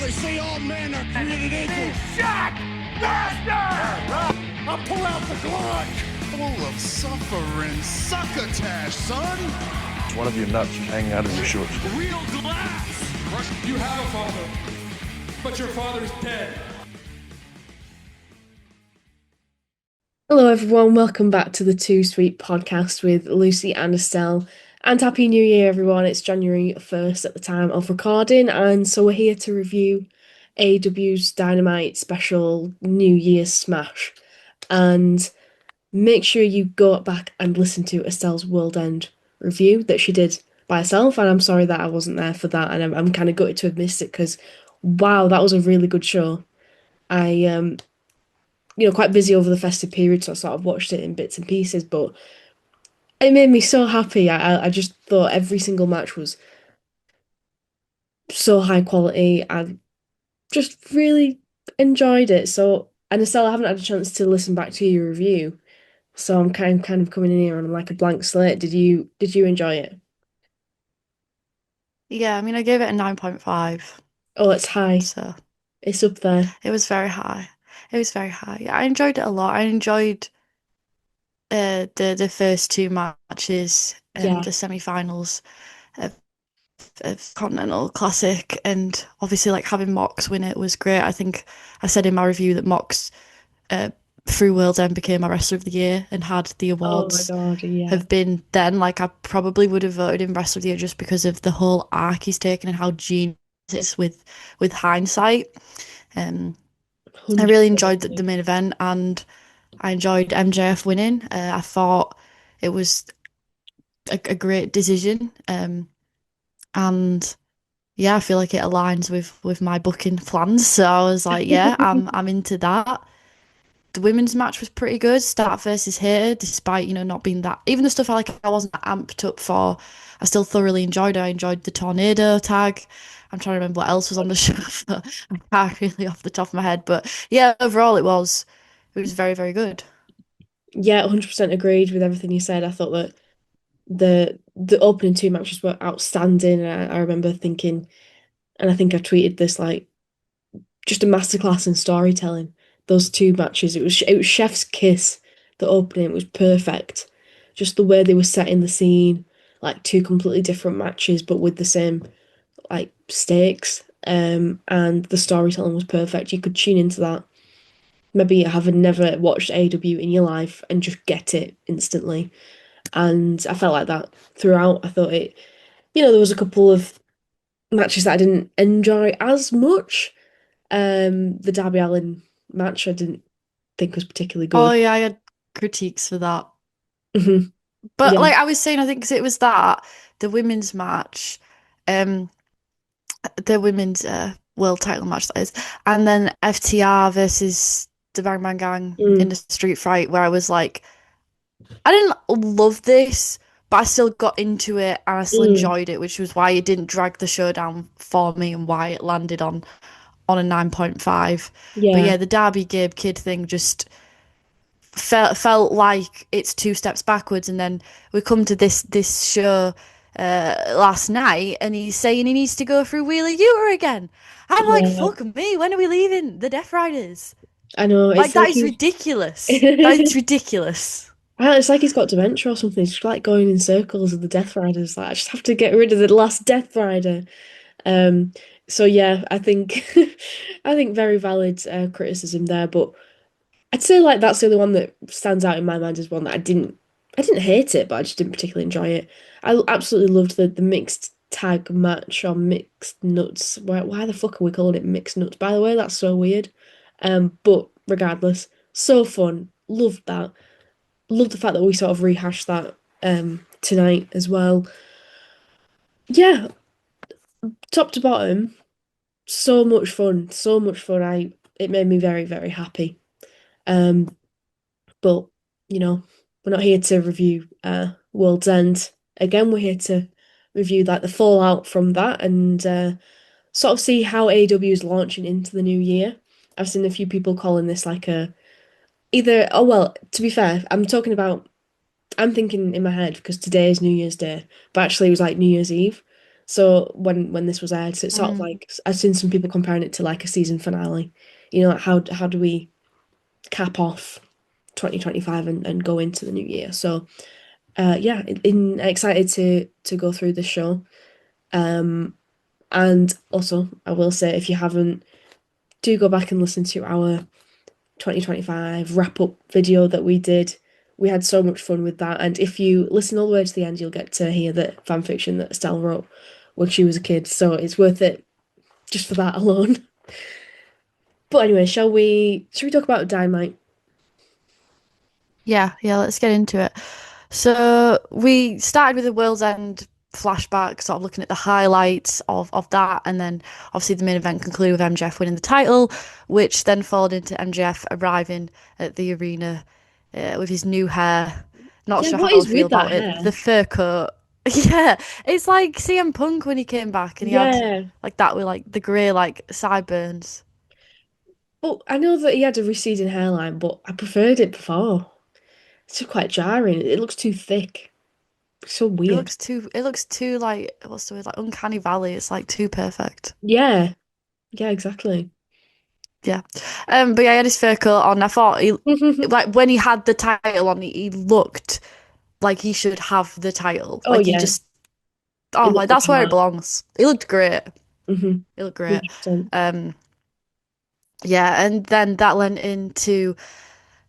They say all men are created equal. Shot! Master! I pull out the Glock! Full of suffering, succotash, son! One of your nuts is hanging out of your shorts. Real glass! You have a father, but your father's dead. Hello, everyone. Welcome back to the Too Sweet podcast with Lucy and Estelle. And Happy New Year, everyone. It's January 1st at the time of recording. And so we're here to review AEW's Dynamite special New Year's Smash. And make sure you go back and listen to Estelle's World End review that she did by herself. And I'm sorry that I wasn't there for that. And I'm kind of gutted to have missed it because, wow, that was a really good show. Quite busy over the festive period, so I sort of watched it in bits and pieces, but it made me so happy. I just thought every single match was so high quality. I just really enjoyed it. So, and Estelle, I haven't had a chance to listen back to your review, so I'm kind of coming in here on like a blank slate. Did you enjoy it? Yeah, I mean, I gave it a 9.5, Oh, it's high. so It's up there. it was very high. It was very high. Yeah, I enjoyed it a lot. I enjoyed the first two matches Yeah. and the semi-finals of Continental Classic, and obviously like having Mox win it was great. I think I said in my review that Mox through World's End became my Wrestler of the Year and had the Oh my awards God, yeah. have been then. Like I probably would have voted him Wrestler of the Year just because of the whole arc he's taken and how genius it is with hindsight. I really enjoyed the main event and I enjoyed MJF winning. I thought it was a great decision. And yeah, I feel like it aligns with my booking plans. So I was like, yeah, I'm into that. The women's match was pretty good, Start versus Hater, despite, not being that, even the stuff I wasn't amped up for, I still thoroughly enjoyed it. I enjoyed the tornado tag. I'm trying to remember what else was on the show, but I can't really off the top of my head. But yeah, overall it was very, very good. Yeah, 100% agreed with everything you said. I thought that the opening two matches were outstanding. I remember thinking, and I think I tweeted this, like, just a masterclass in storytelling. Those two matches, it was chef's kiss. The opening was perfect. Just the way they were setting the scene, like two completely different matches, but with the same like stakes. And the storytelling was perfect. You could tune into that. Maybe having never watched AEW in your life and just get it instantly. And I felt like that throughout. I thought there was a couple of matches that I didn't enjoy as much. The Darby Allin match I didn't think was particularly Oh good. yeah, I had critiques for that. Mhm. But Yeah. like I was saying, I think 'cause it was that the women's match, um, the women's world title match that is, and then FTR versus the Bang Bang Gang in Mm. the street fight, where I was like, I didn't love this, but I still got into it and I still Mm. enjoyed it, which was why it didn't drag the show down for me and why it landed on a 9.5. But Yeah. yeah, the Darby Gabe Kid thing just felt like it's two steps backwards, and then we come to this show last night and he's saying he needs to go through Wheeler Yuta again. I'm like, Yeah. fuck me, when are we leaving the Death Riders? I know. Like It's that like is he's ridiculous. That is ridiculous. it's like he's got dementia or something. He's just like going in circles of the Death Riders. Like I just have to get rid of the last Death Rider. Um, so yeah, I think I think very valid criticism there, but I'd say like that's the only one that stands out in my mind as one that I didn't hate it, but I just didn't particularly enjoy it. I absolutely loved the mixed tag match or mixed nuts. Why the fuck are we calling it mixed nuts? By the way, that's so weird. But regardless, so fun. Loved that. Loved the fact that we sort of rehashed that tonight as well. Yeah, top to bottom, so much fun. So much fun. It made me very, very happy. Um, but we're not here to review World's End. Again, we're here to review like the fallout from that and sort of see how AEW is launching into the new year. I've seen a few people calling this like a either oh well, to be fair, I'm thinking in my head because today is New Year's Day, but actually it was like New Year's Eve. So when this was aired, so it's sort of Mm. like I've seen some people comparing it to like a season finale. You know, like how do we cap off 2025 and go into the new year? So yeah, excited to go through the show. Um, and also I will say if you haven't, do go back and listen to our 2025 wrap up video that we did. We had so much fun with that. And if you listen all the way to the end, you'll get to hear the fan fiction that Estelle wrote when she was a kid. So it's worth it just for that alone. But anyway, should we talk about Dynamite? Yeah, yeah, let's get into it. So we started with the World's End flashback, sort of looking at the highlights of that, and then obviously the main event concluded with MJF winning the title, which then followed into MJF arriving at the arena with his new hair. Not Yeah, sure what how I is feel with that about it. The hair? fur coat. Yeah, it's like CM Punk when he came back and he had Yeah. like that with like the grey like sideburns. But I know that he had a receding hairline, but I preferred it before. It's just quite jarring. It looks too thick. It's so weird. It looks too like what's the word, like uncanny valley. It's like too perfect. Yeah. Yeah, exactly. Yeah. But yeah, he had his fur coat on. I thought he like when he had the title on, he looked like he should have the title. Oh Like he yeah. just It oh looked like the that's where it part. belongs. He looked great. Mm-hmm. He looked great. 100%. Um yeah, and then that lent into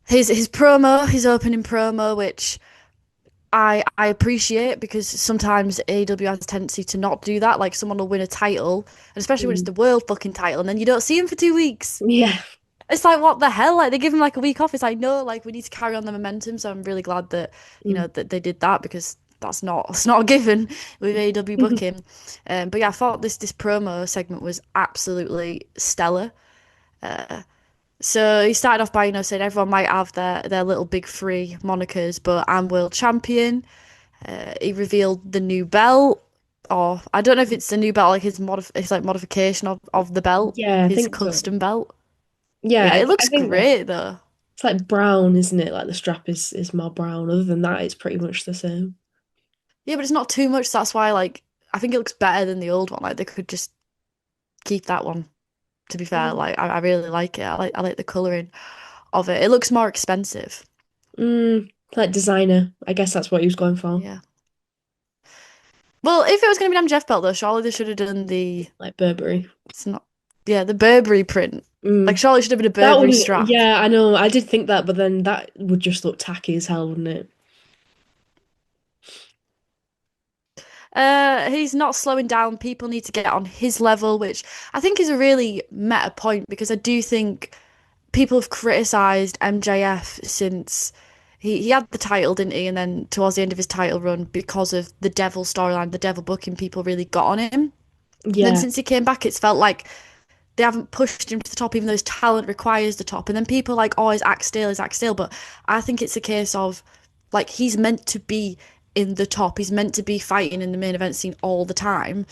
his promo, his opening promo, which I appreciate because sometimes AEW has a tendency to not do that. Like someone will win a title, and especially when it's Mm. the world fucking title, and then you don't see him for 2 weeks. Yeah. It's like what the hell? Like they give him like a week off. It's like no, like we need to carry on the momentum. So I'm really glad that Mm. that they did that because it's not a given with AEW booking. But yeah, I thought this promo segment was absolutely stellar. So he started off by saying everyone might have their little big three monikers, but I'm world champion. He revealed the new belt, or I don't know if it's the new belt, like his like modification of the belt, Yeah, I his think so. custom belt. Yeah, Yeah, it I looks think that's great though. it's like brown, isn't it? Like the strap is more brown. Other than that, it's pretty much the same. Yeah, but it's not too much. That's why, like, I think it looks better than the old one. Like, they could just keep that one. To be fair, Mm. like, I really like it. I like the coloring of it. It looks more expensive. Like designer. I guess that's what he was going for. Yeah. Well, if it was going to be an Jeff belt though, surely they should have done the. Like Burberry. It's not. Yeah, the Burberry print. Like, Mm. surely it should have been a That Burberry would, strap. yeah, I know. I did think that, but then that would just look tacky as hell, wouldn't it? He's not slowing down. People need to get on his level, which I think is a really meta point because I do think people have criticised MJF since he had the title, didn't he? And then towards the end of his title run, because of the devil storyline, the devil booking, people really got on him. And then Yeah. since he came back, it's felt like they haven't pushed him to the top, even though his talent requires the top. And then people are like, oh, his act stale, his act stale. But I think it's a case of like he's meant to be in the top. He's meant to be fighting in the main event scene all the time.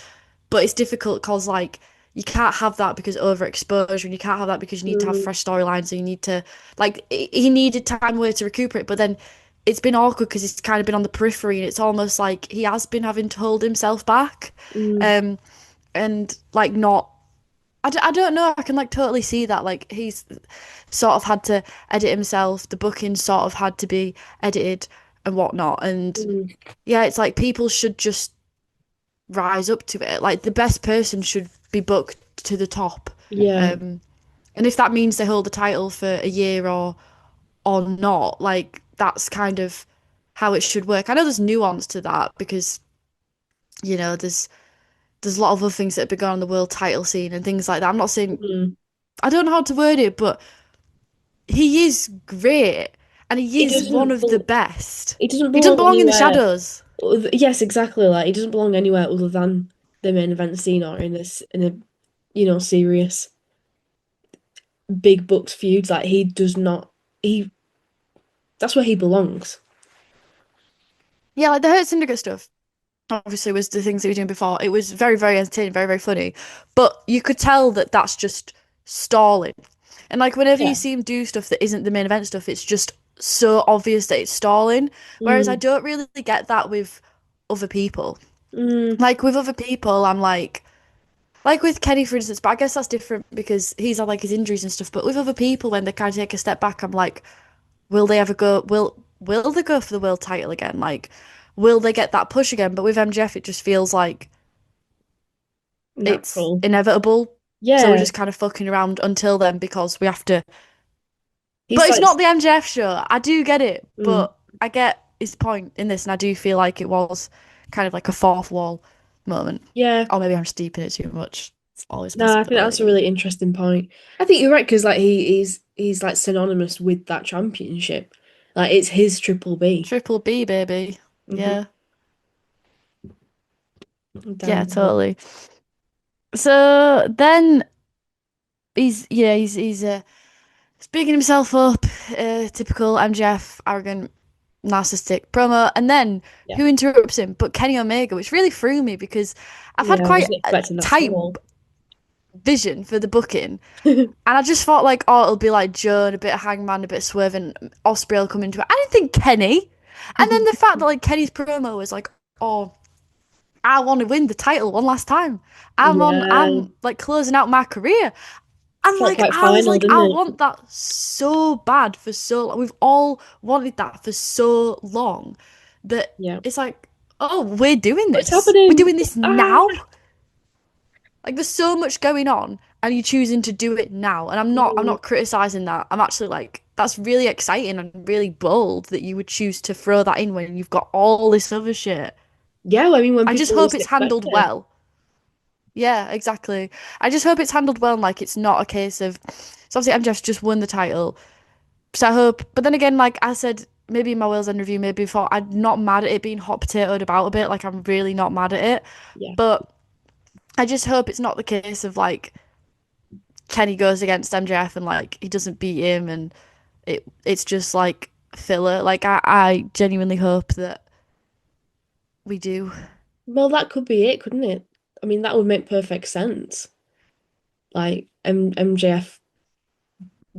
But it's difficult because like you can't have that because overexposure, and you can't have that because you need to have Mm, fresh storylines. So you need to like he needed time away to recuperate. But then it's been awkward because he's kind of been on the periphery, and it's almost like he has been having to hold himself back, mm, um, and like not. I don't know. I can like totally see that. Like he's sort of had to edit himself. The booking sort of had to be edited and whatnot. And mm. yeah, it's like people should just rise up to it. Like the best person should be booked to the top. Yeah. Um, and if that means they hold the title for a year or not, like that's kind of how it should work. I know there's nuance to that because there's a lot of other things that have been going on in the world title scene and things like that. I'm not saying Mm. I don't know how to word it, but he is great and he He is one doesn't of the bel best. he doesn't He doesn't belong belong in the anywhere. shadows. Yes, exactly. Like he doesn't belong anywhere other than the main event scene or in a serious big books feuds. Like he does not he that's where he belongs. Yeah, like the Hurt Syndicate stuff obviously was the things that we were doing before. It was very, very entertaining, very, very funny. But you could tell that that's just stalling. And like whenever you Yeah. see him do stuff that isn't the main event stuff, it's just so obvious that it's stalling. Whereas I Mm, don't really get that with other people. Mm, Like with other people, I'm like with Kenny, for instance, but I guess that's different because he's had like his injuries and stuff. But with other people, when they kind of take a step back, I'm like, will they ever go? Will they go for the world title again? Like, will they get that push again? But with MJF, it just feels like it's natural. inevitable. So we're Yeah. just kind of fucking around until then because we have to. He's But it's like, not the MJF show. I do get it, mm, but I get his point in this, and I do feel like it was kind of like a fourth wall moment. yeah. Or maybe I'm steeping it too much. It's always a No, I think that's possibility. a really interesting point. I think you're right because like he's like synonymous with that championship. Like it's his triple B. Triple B, baby. Hmm. Yeah. Yeah, Damn right. totally. So then he's bigging himself up, typical MJF, arrogant, narcissistic promo, and then Yeah. who interrupts him? But Kenny Omega, which really threw me because I've had Yeah, I quite wasn't a expecting that at tight all. vision for the booking, and I just thought like, oh, it'll be like Joan, a bit of Hangman, a bit of Swerve, and Osprey will come into it. I didn't think Kenny, and then the fact that like Kenny's promo was like, oh, I want to win the title one last time. Yeah. I'm like closing out my career. And Felt like quite I was final, like, didn't I it? want that so bad for so long. We've all wanted that for so long that Yeah. it's like, oh, we're doing What's this. We're happening? doing this Ah. now. Like there's so much going on and you're choosing to do it now. And I'm Mm. not criticizing that. I'm actually like, that's really exciting and really bold that you would choose to throw that in when you've got all this other shit. Yeah, well, I mean, when I just people hope least it's expect handled it. well. Yeah, exactly. I just hope it's handled well and like it's not a case of so obviously MJF's just won the title. So I hope but then again, like I said, maybe in my Wales End review, maybe before, I'm not mad at it being hot potatoed about a bit. Like I'm really not mad at it. Yeah. But I just hope it's not the case of like Kenny goes against MJF and like he doesn't beat him and it's just like filler. Like I genuinely hope that we do. Well, that could be it, couldn't it? I mean, that would make perfect sense. Like MJF,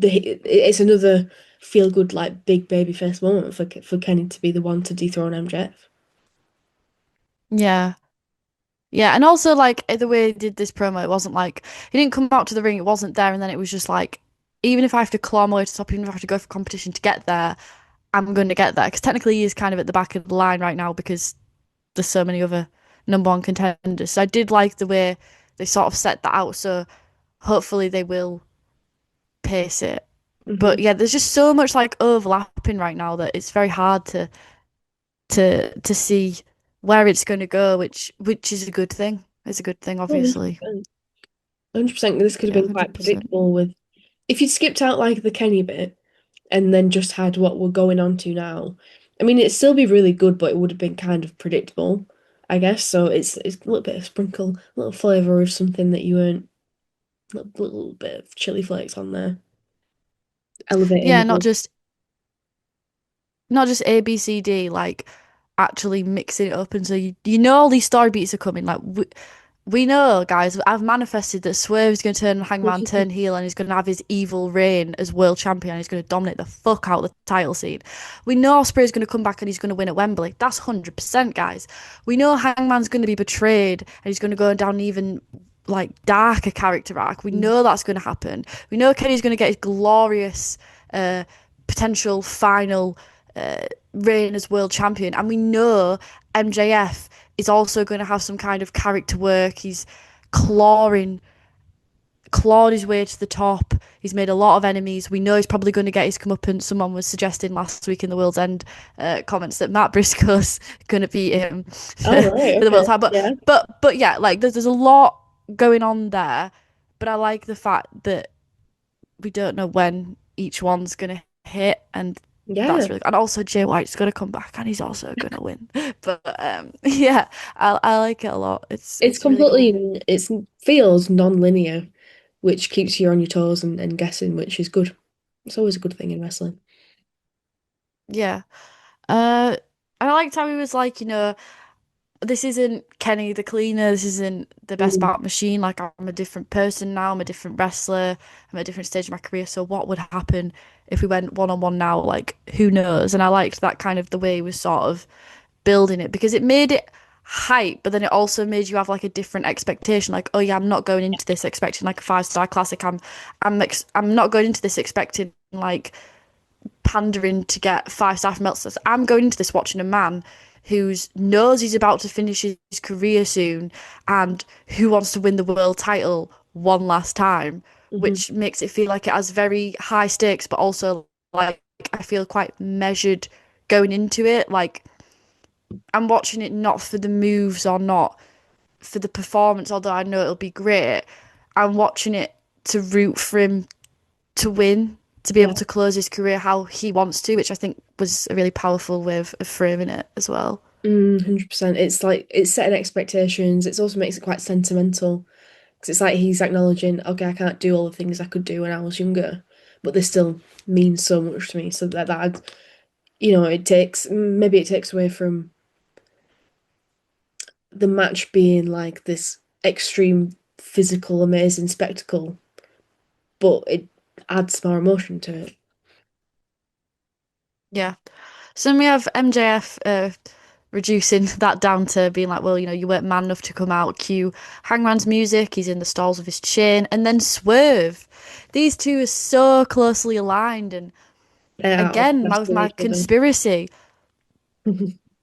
it's another feel good like big baby face moment for Kenny to be the one to dethrone MJF. Yeah. Yeah, and also like the way he did this promo, it wasn't like he didn't come out to the ring, it wasn't there, and then it was just like, even if I have to claw my way to the top, even if I have to go for competition to get there, I'm going to get there. Because technically he is kind of at the back of the line right now because there's so many other number one contenders. So I did like the way they sort of set that out. So hopefully they will pace it. But Hmm. yeah, there's just so much like overlapping right now that it's very hard to see where it's going to go, which is a good thing. It's a good thing, Oh, obviously. 100%. 100%. This could have Yeah, been quite 100%. predictable with if you'd skipped out like the Kenny bit and then just had what we're going on to now. I mean, it'd still be really good, but it would have been kind of predictable, I guess. So it's a little bit of sprinkle, a little flavor of something that you weren't, little bit of chili flakes on there, elevating Yeah, the. not just A, B, C, D, like actually mixing it up. And so you know all these story beats are coming. Like we know, guys, I've manifested that Swerve's going to turn Hangman, turn heel, and he's going to have his evil reign as world champion. And he's going to dominate the fuck out of the title scene. We know Ospreay's going to come back and he's going to win at Wembley. That's 100%, guys. We know Hangman's going to be betrayed and he's going to go down an even like darker character arc. We know that's going to happen. We know Kenny's going to get his glorious uh, potential final reign as world champion, and we know MJF is also going to have some kind of character work. He's clawing clawed his way to the top. He's made a lot of enemies. We know he's probably going to get his comeuppance. Someone was suggesting last week in the World's End comments that Matt Briscoe's going to beat him Oh, for, right, for the okay. world title. Yeah. But yeah, like there's a lot going on there. But I like the fact that we don't know when each one's gonna hit, and Yeah. that's really. And also Jay White's gonna come back, and he's also gonna win. But yeah, I like it a lot. It's It's really cool. it feels non-linear, which keeps you on your toes and guessing, which is good. It's always a good thing in wrestling. Yeah. Uh, I liked how he was like, this isn't Kenny the cleaner. This isn't the best Mm. bout machine. Like I'm a different person now. I'm a different wrestler. I'm at a different stage of my career. So what would happen if we went one on one now? Like who knows? And I liked that kind of the way he was sort of building it because it made it hype, but then it also made you have like a different expectation. Like, oh yeah, I'm not going into this expecting like a 5-star classic. I'm not going into this expecting like pandering to get 5-star from Meltzer. I'm going into this watching a man who knows he's about to finish his career soon and who wants to win the world title one last time, Hmm. which makes it feel like it has very high stakes, but also like I feel quite measured going into it. Like I'm watching it not for the moves or not for the performance, although I know it'll be great. I'm watching it to root for him to win, to be able Yeah. to close his career how he wants to, which I think was a really powerful way of framing it as well. 100%. It's like it's setting expectations. It also makes it quite sentimental because it's like he's acknowledging, okay, I can't do all the things I could do when I was younger, but this still means so much to me. So it takes maybe it takes away from the match being like this extreme physical, amazing spectacle, but it adds more emotion to it. Yeah. So then we have MJF reducing that down to being like, well, you weren't man enough to come out. Cue Hangman's music, he's in the stalls of his chain, and then Swerve. These two are so closely aligned, and They are again, obsessed with with my each other. conspiracy,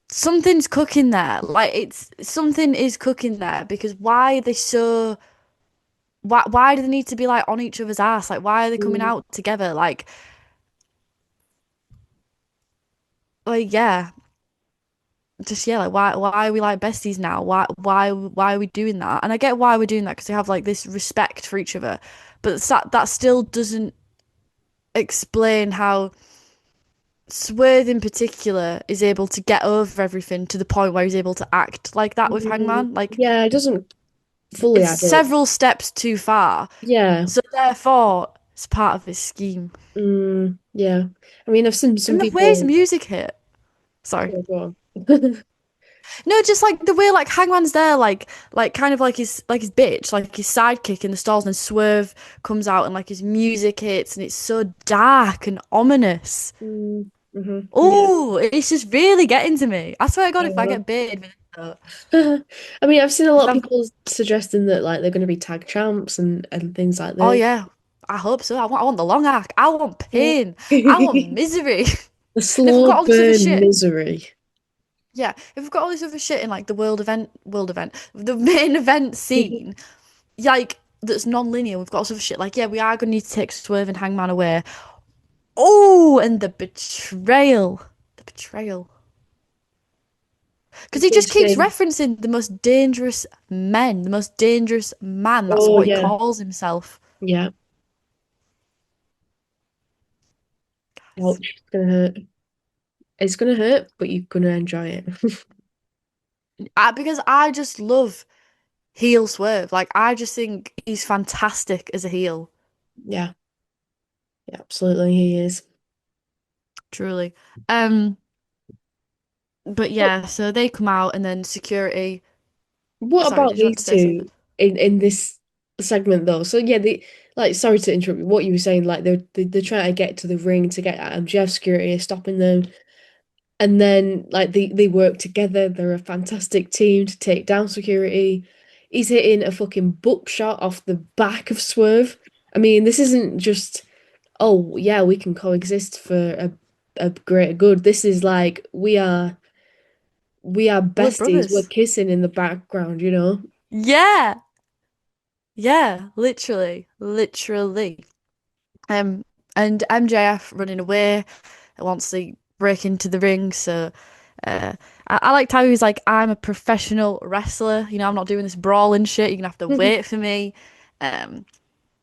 something's cooking there. Like it's something is cooking there because why are they so why do they need to be like on each other's ass? Like why are they coming Mm, out together? Like yeah, just yeah, like why are we like besties now? Why are we doing that? And I get why we're doing that because they have like this respect for each other, but that still doesn't explain how Swerve in particular is able to get over everything to the point where he's able to act like that with Hangman. Like yeah, it doesn't fully it's add up. several steps too far. Yeah. So therefore, it's part of his scheme. Yeah. I mean, I've seen some And the way his people. music hit. Sorry. Yeah, go on. No, just like the way like Hangman's there, like kind of like his bitch, like his sidekick in the stalls, and then Swerve comes out and like his music hits, and it's so dark and ominous. Yeah. Oh, it's just really getting to me. I swear to God, if I Uh, get baited with it, though, I mean, I've seen a lot 'cause of I'm, people suggesting that like they're going to be tag champs and things like oh this. yeah, I hope so. I want the long arc. I want Yeah. pain. I want misery. The And if we've slow got all this other burn shit, misery. yeah, if we've got all this other shit in like the world event, the main event scene, like that's non-linear. We've got all sort of shit like, yeah, we are gonna need to take Swerve and Hangman away. Oh, and the betrayal. The betrayal. Because he just Big keeps thing. referencing the most dangerous men, the most dangerous man. That's Oh what he yeah. calls himself. Yeah. Guys. Ouch. It's gonna hurt. It's gonna hurt, but you're gonna enjoy it. Because I just love heel Swerve. Like, I just think he's fantastic as a heel. Yeah. Yeah, absolutely he is. Truly. Um, but What yeah, so they come out and then security. what Sorry, about did you want to these say something? two in this segment though? So yeah, they like sorry to interrupt you. What you were saying, like they're trying to get to the ring to get at him. Jeff security is stopping them. And then like they work together. They're a fantastic team to take down security. He's hitting a fucking buckshot off the back of Swerve. I mean, this isn't just, oh yeah, we can coexist for a greater good. This is like we are Blood besties. We're brothers. kissing in the background, you know? Yeah. Yeah, literally. Literally. Um, and MJF running away wants to break into the ring. So I liked how he was like, I'm a professional wrestler. I'm not doing this brawling shit. You're gonna have to wait for me. Um,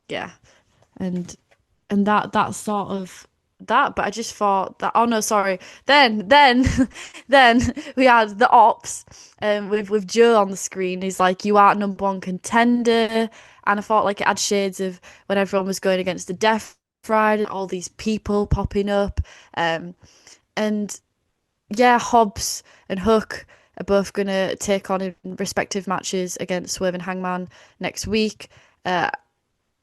yeah, and that sort of that. But I just thought that. Oh no, sorry. Then then we had the ops with Joe on the screen. He's like, you are number one contender. And I thought like it had shades of when everyone was going against the Death Rider, all these people popping up. And yeah, Hobbs and Hook are both gonna take on in respective matches against Swerve and Hangman next week. Uh,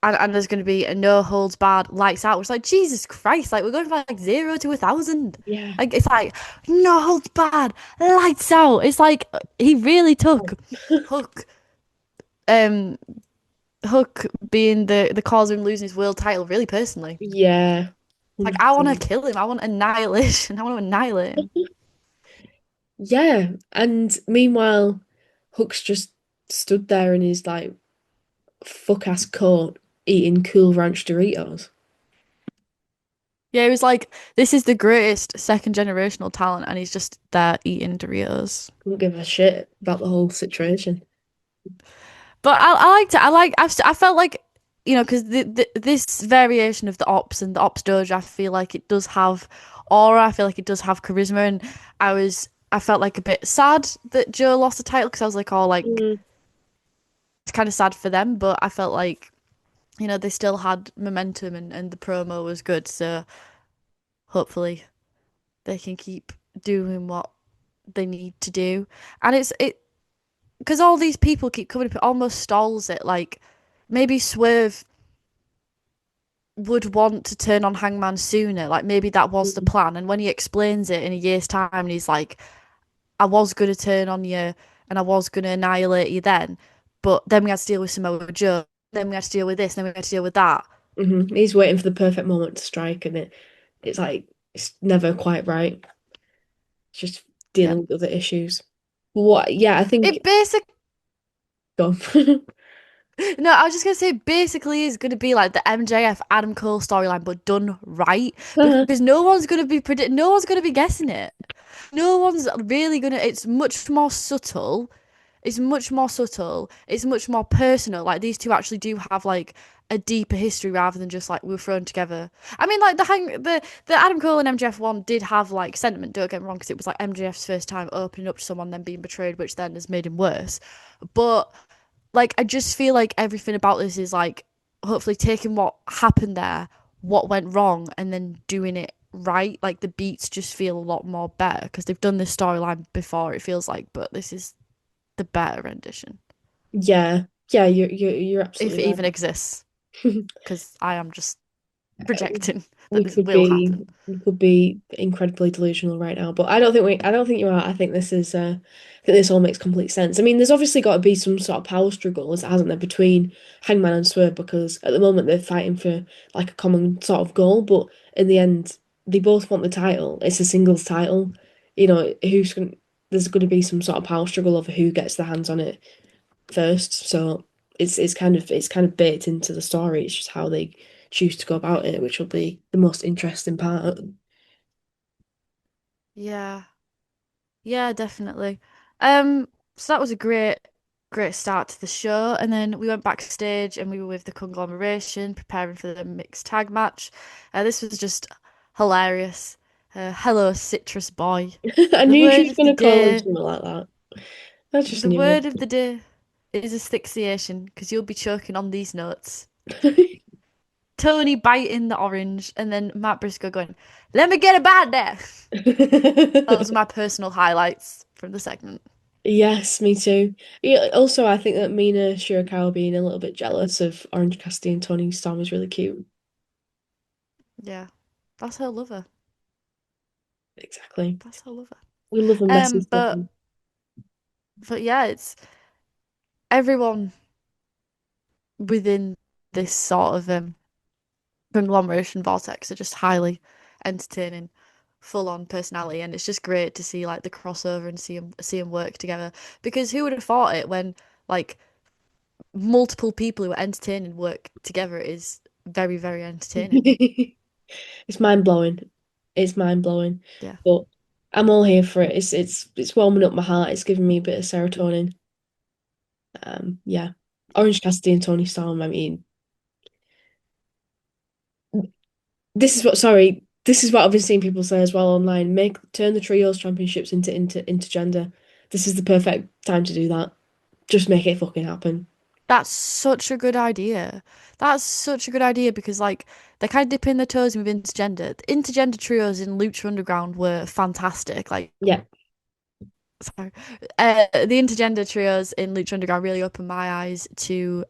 and there's going to be a no holds barred lights out. It's like Jesus Christ, like we're going from like 0 to 1,000. Yeah. Like it's like no holds barred, lights out. It's like he really took Hook, um, Hook being the cause of him losing his world title really personally. Yeah. Like I want to 100%. kill him. I want annihilation. I want to annihilate him. Yeah. And meanwhile, Hook's just stood there in his like fuck ass coat eating Cool Ranch Doritos. Yeah, he was like, "This is the greatest second generational talent," and he's just there eating Doritos. Couldn't give a shit about the whole situation. But I liked it. I felt like, because this variation of the Ops and the Ops Dojo, I feel like it does have aura. I feel like it does have charisma, and I felt like a bit sad that Joe lost the title because I was like, oh, like Mm. it's kind of sad for them, but I felt like, they still had momentum and the promo was good, so hopefully they can keep doing what they need to do. And it because all these people keep coming up, it almost stalls it. Like maybe Swerve would want to turn on Hangman sooner. Like maybe that was the plan. And when he explains it in a year's time, and he's like, "I was gonna turn on you, and I was gonna annihilate you then, but then we had to deal with Samoa Joe. Then we had to deal with this. Then we had to deal with that." He's waiting for the perfect moment to strike, and it's like it's never quite right. It's just Yeah. dealing with other issues. What? Yeah, I think. It basic Go. No, I was just gonna say basically is gonna be like the MJF Adam Cole storyline, but done right. Because no one's gonna be guessing it. No one's really gonna it's much more subtle. It's much more subtle. It's much more personal. Like these two actually do have like a deeper history rather than just like we were thrown together. I mean, like the Adam Cole and MJF one did have like sentiment. Don't get me wrong, because it was like MJF's first time opening up to someone, then being betrayed, which then has made him worse. But like I just feel like everything about this is like hopefully taking what happened there, what went wrong, and then doing it right. Like the beats just feel a lot more better because they've done this storyline before, it feels like, but this is the better rendition, Yeah, yeah, you're if absolutely it even right. exists, because I am just projecting that We this could will be happen. we could be incredibly delusional right now, but I don't think you are. I think I think this all makes complete sense. I mean, there's obviously got to be some sort of power struggle, hasn't there, between Hangman and Swerve because at the moment they're fighting for like a common sort of goal, but in the end they both want the title. It's a singles title. Who's going there's going to be some sort of power struggle over who gets their hands on it first. So it's kind of baked into the story. It's just how they choose to go about it, which will be the most interesting part. Yeah, yeah, definitely. So that was a great start to the show, and then we went backstage and we were with the conglomeration preparing for the mixed tag match. This was just hilarious. Hello, Citrus Boy. I The knew she word was of the going to call him day, something like that. I just the knew word of the day is asphyxiation because you'll be choking on these notes. it. Tony biting the orange, and then Matt Briscoe going, "Let me get a bite there." Those are my personal highlights from the segment. Yes, me too. Yeah, also, I think that Mina Shirakawa being a little bit jealous of Orange Cassidy and Tony Storm is really cute. Yeah, that's her lover. Exactly. That's her lover. We love a messy stuff. But yeah, it's everyone within this sort of conglomeration vortex are just highly entertaining, full on personality, and it's just great to see like the crossover and see them work together. Because who would have thought it when like multiple people who are entertaining work together is very very entertaining. It's mind blowing. It's mind blowing. Yeah. But I'm all here for it. It's warming up my heart. It's giving me a bit of serotonin. Yeah. Orange Cassidy and Tony Storm, I mean, this is what I've been seeing people say as well online. Turn the trios championships into intergender. This is the perfect time to do that. Just make it fucking happen. That's such a good idea. That's such a good idea because like they're kind of dipping their toes in with intergender. The intergender trios in Lucha Underground were fantastic. Like Yeah. sorry, the intergender trios in Lucha Underground really opened my eyes to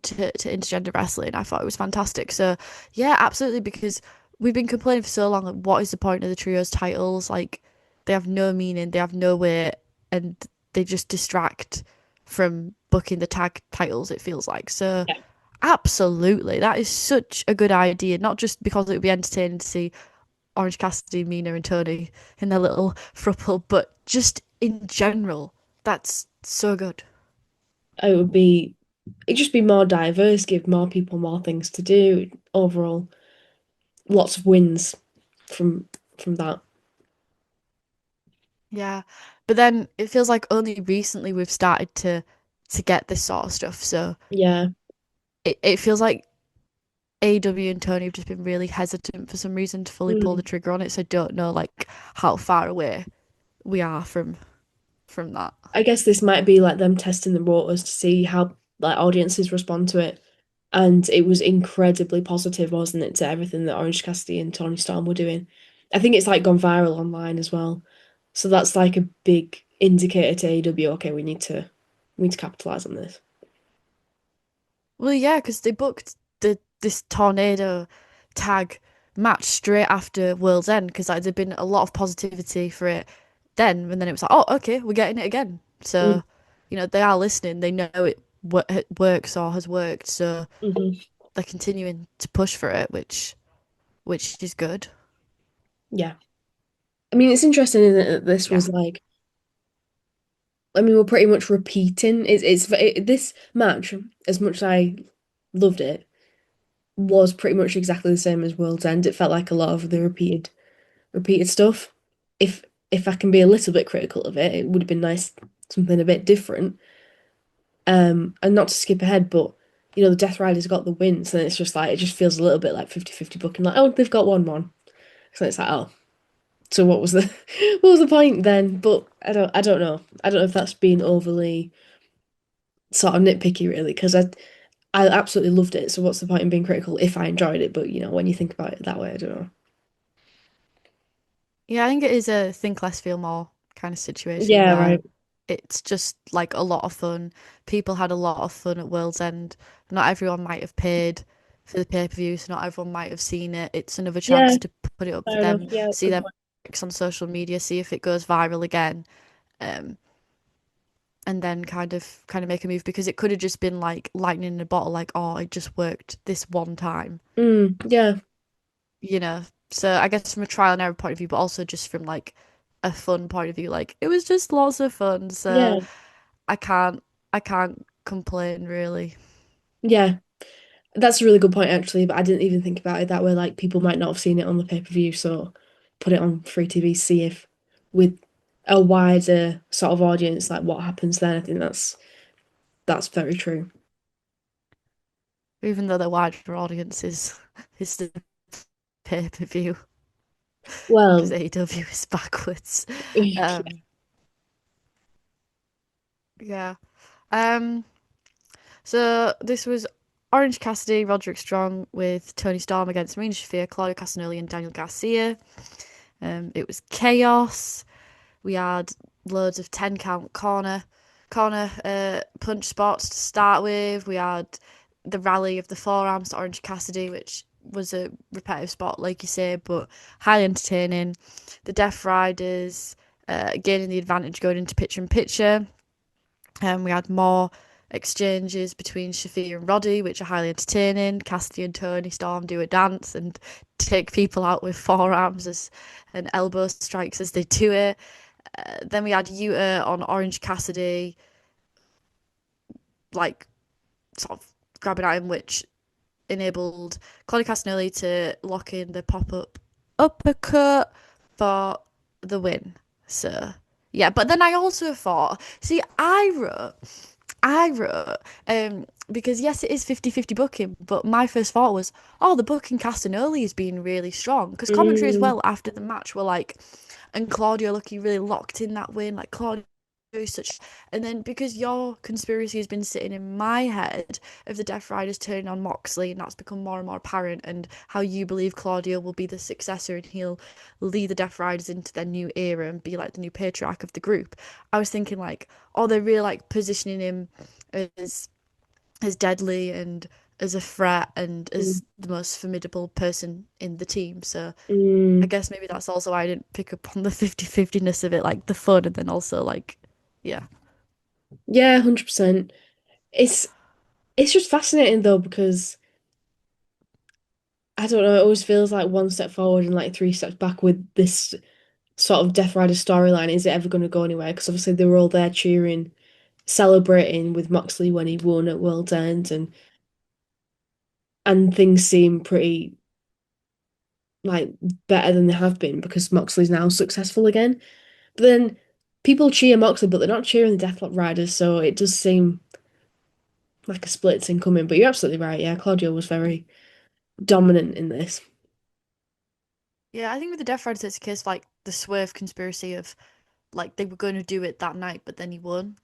to intergender wrestling. I thought it was fantastic. So yeah, absolutely, because we've been complaining for so long, like, what is the point of the trios titles? Like, they have no meaning, they have no weight, and they just distract from booking the tag titles, it feels like. So Yeah. absolutely, that is such a good idea, not just because it would be entertaining to see Orange Cassidy, Mina, and Tony in their little throuple, but just in general, that's so good. It would be it'd just be more diverse, give more people more things to do. Overall, lots of wins from that. Yeah. But then it feels like only recently we've started to get this sort of stuff. So Yeah. it feels like AEW and Tony have just been really hesitant for some reason to fully pull the Mm. trigger on it. So I don't know like how far away we are from that. I guess this might be like them testing the waters to see how like audiences respond to it. And it was incredibly positive, wasn't it, to everything that Orange Cassidy and Tony Storm were doing. I think it's like gone viral online as well. So that's like a big indicator to AEW, okay, we need to capitalize on this. Well, yeah, because they booked this tornado tag match straight after World's End because like there'd been a lot of positivity for it then, and then it was like, oh, okay, we're getting it again. Mm. So, they are listening. They know it works or has worked, so Hmm. they're continuing to push for it, which is good. Yeah. I mean, it's interesting, isn't it, that this Yeah. was like, I mean, we're pretty much repeating. This match, as much as I loved it, was pretty much exactly the same as World's End. It felt like a lot of the repeated stuff. If if I can be a little bit critical of it, it would have been nice something a bit different. And not to skip ahead, but the Death Riders got the win, so then it's just like it just feels a little bit like 50-50 booking, like, oh, they've got 1-1. So it's like, oh, so what was the what was the point then? But I don't know. I don't know if that's being overly sort of nitpicky really, because I absolutely loved it. So what's the point in being critical if I enjoyed it? But when you think about it that way, I don't know. Yeah, I think it is a think less, feel more kind of situation Yeah, where right. it's just like a lot of fun. People had a lot of fun at World's End. Not everyone might have paid for the pay-per-view, so not everyone might have seen it. It's another Yeah, chance to put it up for fair enough. them, Yeah, see good them point. on social media, see if it goes viral again, um, and then kind of make a move because it could have just been like lightning in a bottle, like, oh, it just worked this one time, Yeah, you know. So I guess from a trial and error point of view, but also just from like a fun point of view, like it was just lots of fun. So yeah, I can't I can't complain really. yeah. That's a really good point actually, but I didn't even think about it that way. Like people might not have seen it on the pay-per-view, so put it on free TV, see if with a wider sort of audience, like what happens then. I think that's very true. Even though the wider audience is the pay-per-view because Well, AEW is backwards. Um, yeah. Um, so this was Orange Cassidy, Roderick Strong with Tony Storm against Marina Shafir, Claudio Castagnoli, and Daniel Garcia. It was chaos. We had loads of 10 count corner punch spots to start with. We had the rally of the forearms to Orange Cassidy, which was a repetitive spot, like you say, but highly entertaining. The Death Riders gaining the advantage going into picture in picture. We had more exchanges between Shafir and Roddy, which are highly entertaining. Cassidy and Tony Storm do a dance and take people out with forearms and elbow strikes as they do it. Then we had Yuta on Orange Cassidy, like sort of grabbing at him, which enabled Claudio Castagnoli to lock in the pop up uppercut for the win. So yeah, but then I also thought, see, I wrote, because yes, it is 50-50 booking, but my first thought was, oh, the booking Castagnoli is being really strong. Because commentary as mm, well after the match were like, and Claudio looking really locked in that win, like Claudio is such. And then because your conspiracy has been sitting in my head of the Death Riders turning on Moxley, and that's become more and more apparent, and how you believe Claudio will be the successor and he'll lead the Death Riders into their new era and be like the new patriarch of the group. I was thinking like, oh, they're really like positioning him as as deadly and as a threat and Mm. as the most formidable person in the team. So I Mm. guess maybe that's also why I didn't pick up on the 50-50-ness of it, like the fun and then also like, yeah. Yeah, 100%. It's it's just fascinating though because I don't know, it always feels like one step forward and like three steps back with this sort of Death Rider storyline. Is it ever going to go anywhere? Because obviously they were all there cheering, celebrating with Moxley when he won at World's End, and things seem pretty like better than they have been because Moxley's now successful again. But then people cheer Moxley, but they're not cheering the Deathlock Riders, so it does seem like a split thing coming. But you're absolutely right. Yeah, Claudio was very dominant in this. Yeah, I think with the Death Riders, it's a case of like the swerve conspiracy of like they were going to do it that night, but then he won.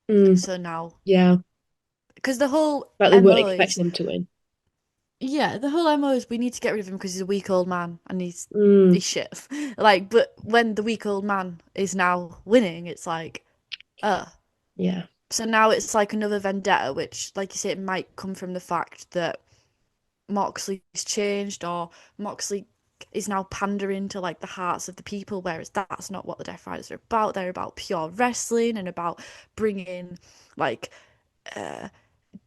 Mm, So now, yeah, because the whole like they weren't MO is, expecting him to win. yeah, the whole MO is we need to get rid of him because he's a weak old man and Mm, he's shit. Like, but when the weak old man is now winning, it's like, uh. yeah. So now it's like another vendetta, which, like you say, it might come from the fact that Moxley's changed or Moxley is now pandering to like the hearts of the people, whereas that's not what the Death Riders are about. They're about pure wrestling and about bringing like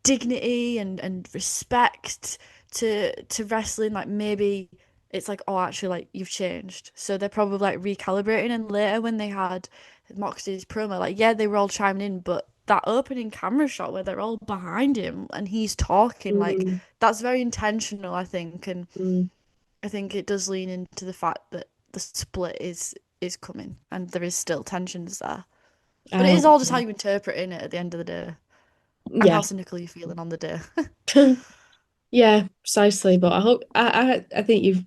dignity and respect to wrestling. Like maybe it's like, oh, actually, like you've changed. So they're probably like recalibrating. And later when they had Moxley's promo, like yeah, they were all chiming in, but that opening camera shot where they're all behind him and he's talking, like Mm, that's very intentional, I think. And mm. I think it does lean into the fact that the split is coming and there is still tensions there. But it Oh, is all just how you interpret it at the end of the day and how yeah. cynical you're feeling on the day. Yeah, precisely. But I hope I think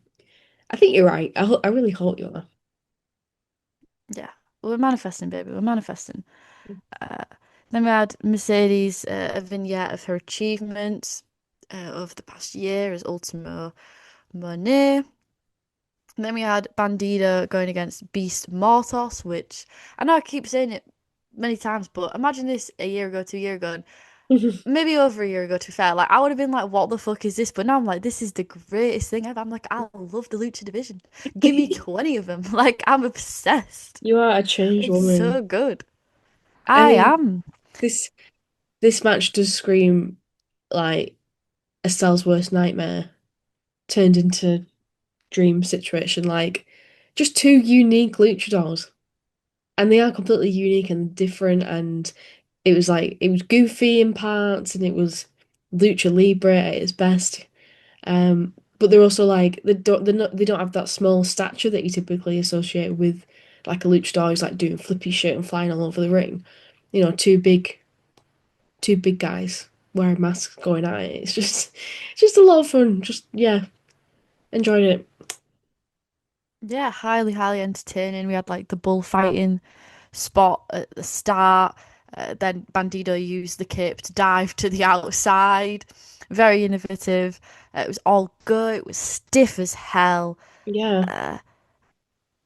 I think you're right. I really hope you are. Yeah, we're manifesting, baby. We're manifesting. Uh, then we had Mercedes, a vignette of her achievements over the past year as Ultimo Monet. And then we had Bandito going against Beast Mortos, which I know I keep saying it many times, but imagine this a year ago, 2 years ago, and maybe over a year ago, to be fair. Like, I would have been like, what the fuck is this? But now I'm like, this is the greatest thing ever. I'm like, I love the Lucha division. Give me 20 of them. Like, I'm obsessed. You are a changed It's woman. so good. I I mean, am. this this match does scream like Estelle's worst nightmare turned into dream situation. Like just two unique luchadors, and they are completely unique and different. And it was like it was goofy in parts, and it was lucha libre at its best. But they're also like they don't have that small stature that you typically associate with like a luchador who's like doing flippy shit and flying all over the ring. You know, two big guys wearing masks going at it. It's just a lot of fun. Just yeah, enjoyed it. Yeah, highly, highly entertaining. We had like the bullfighting spot at the start. Then Bandito used the cape to dive to the outside. Very innovative. It was all good. It was stiff as hell. Yeah,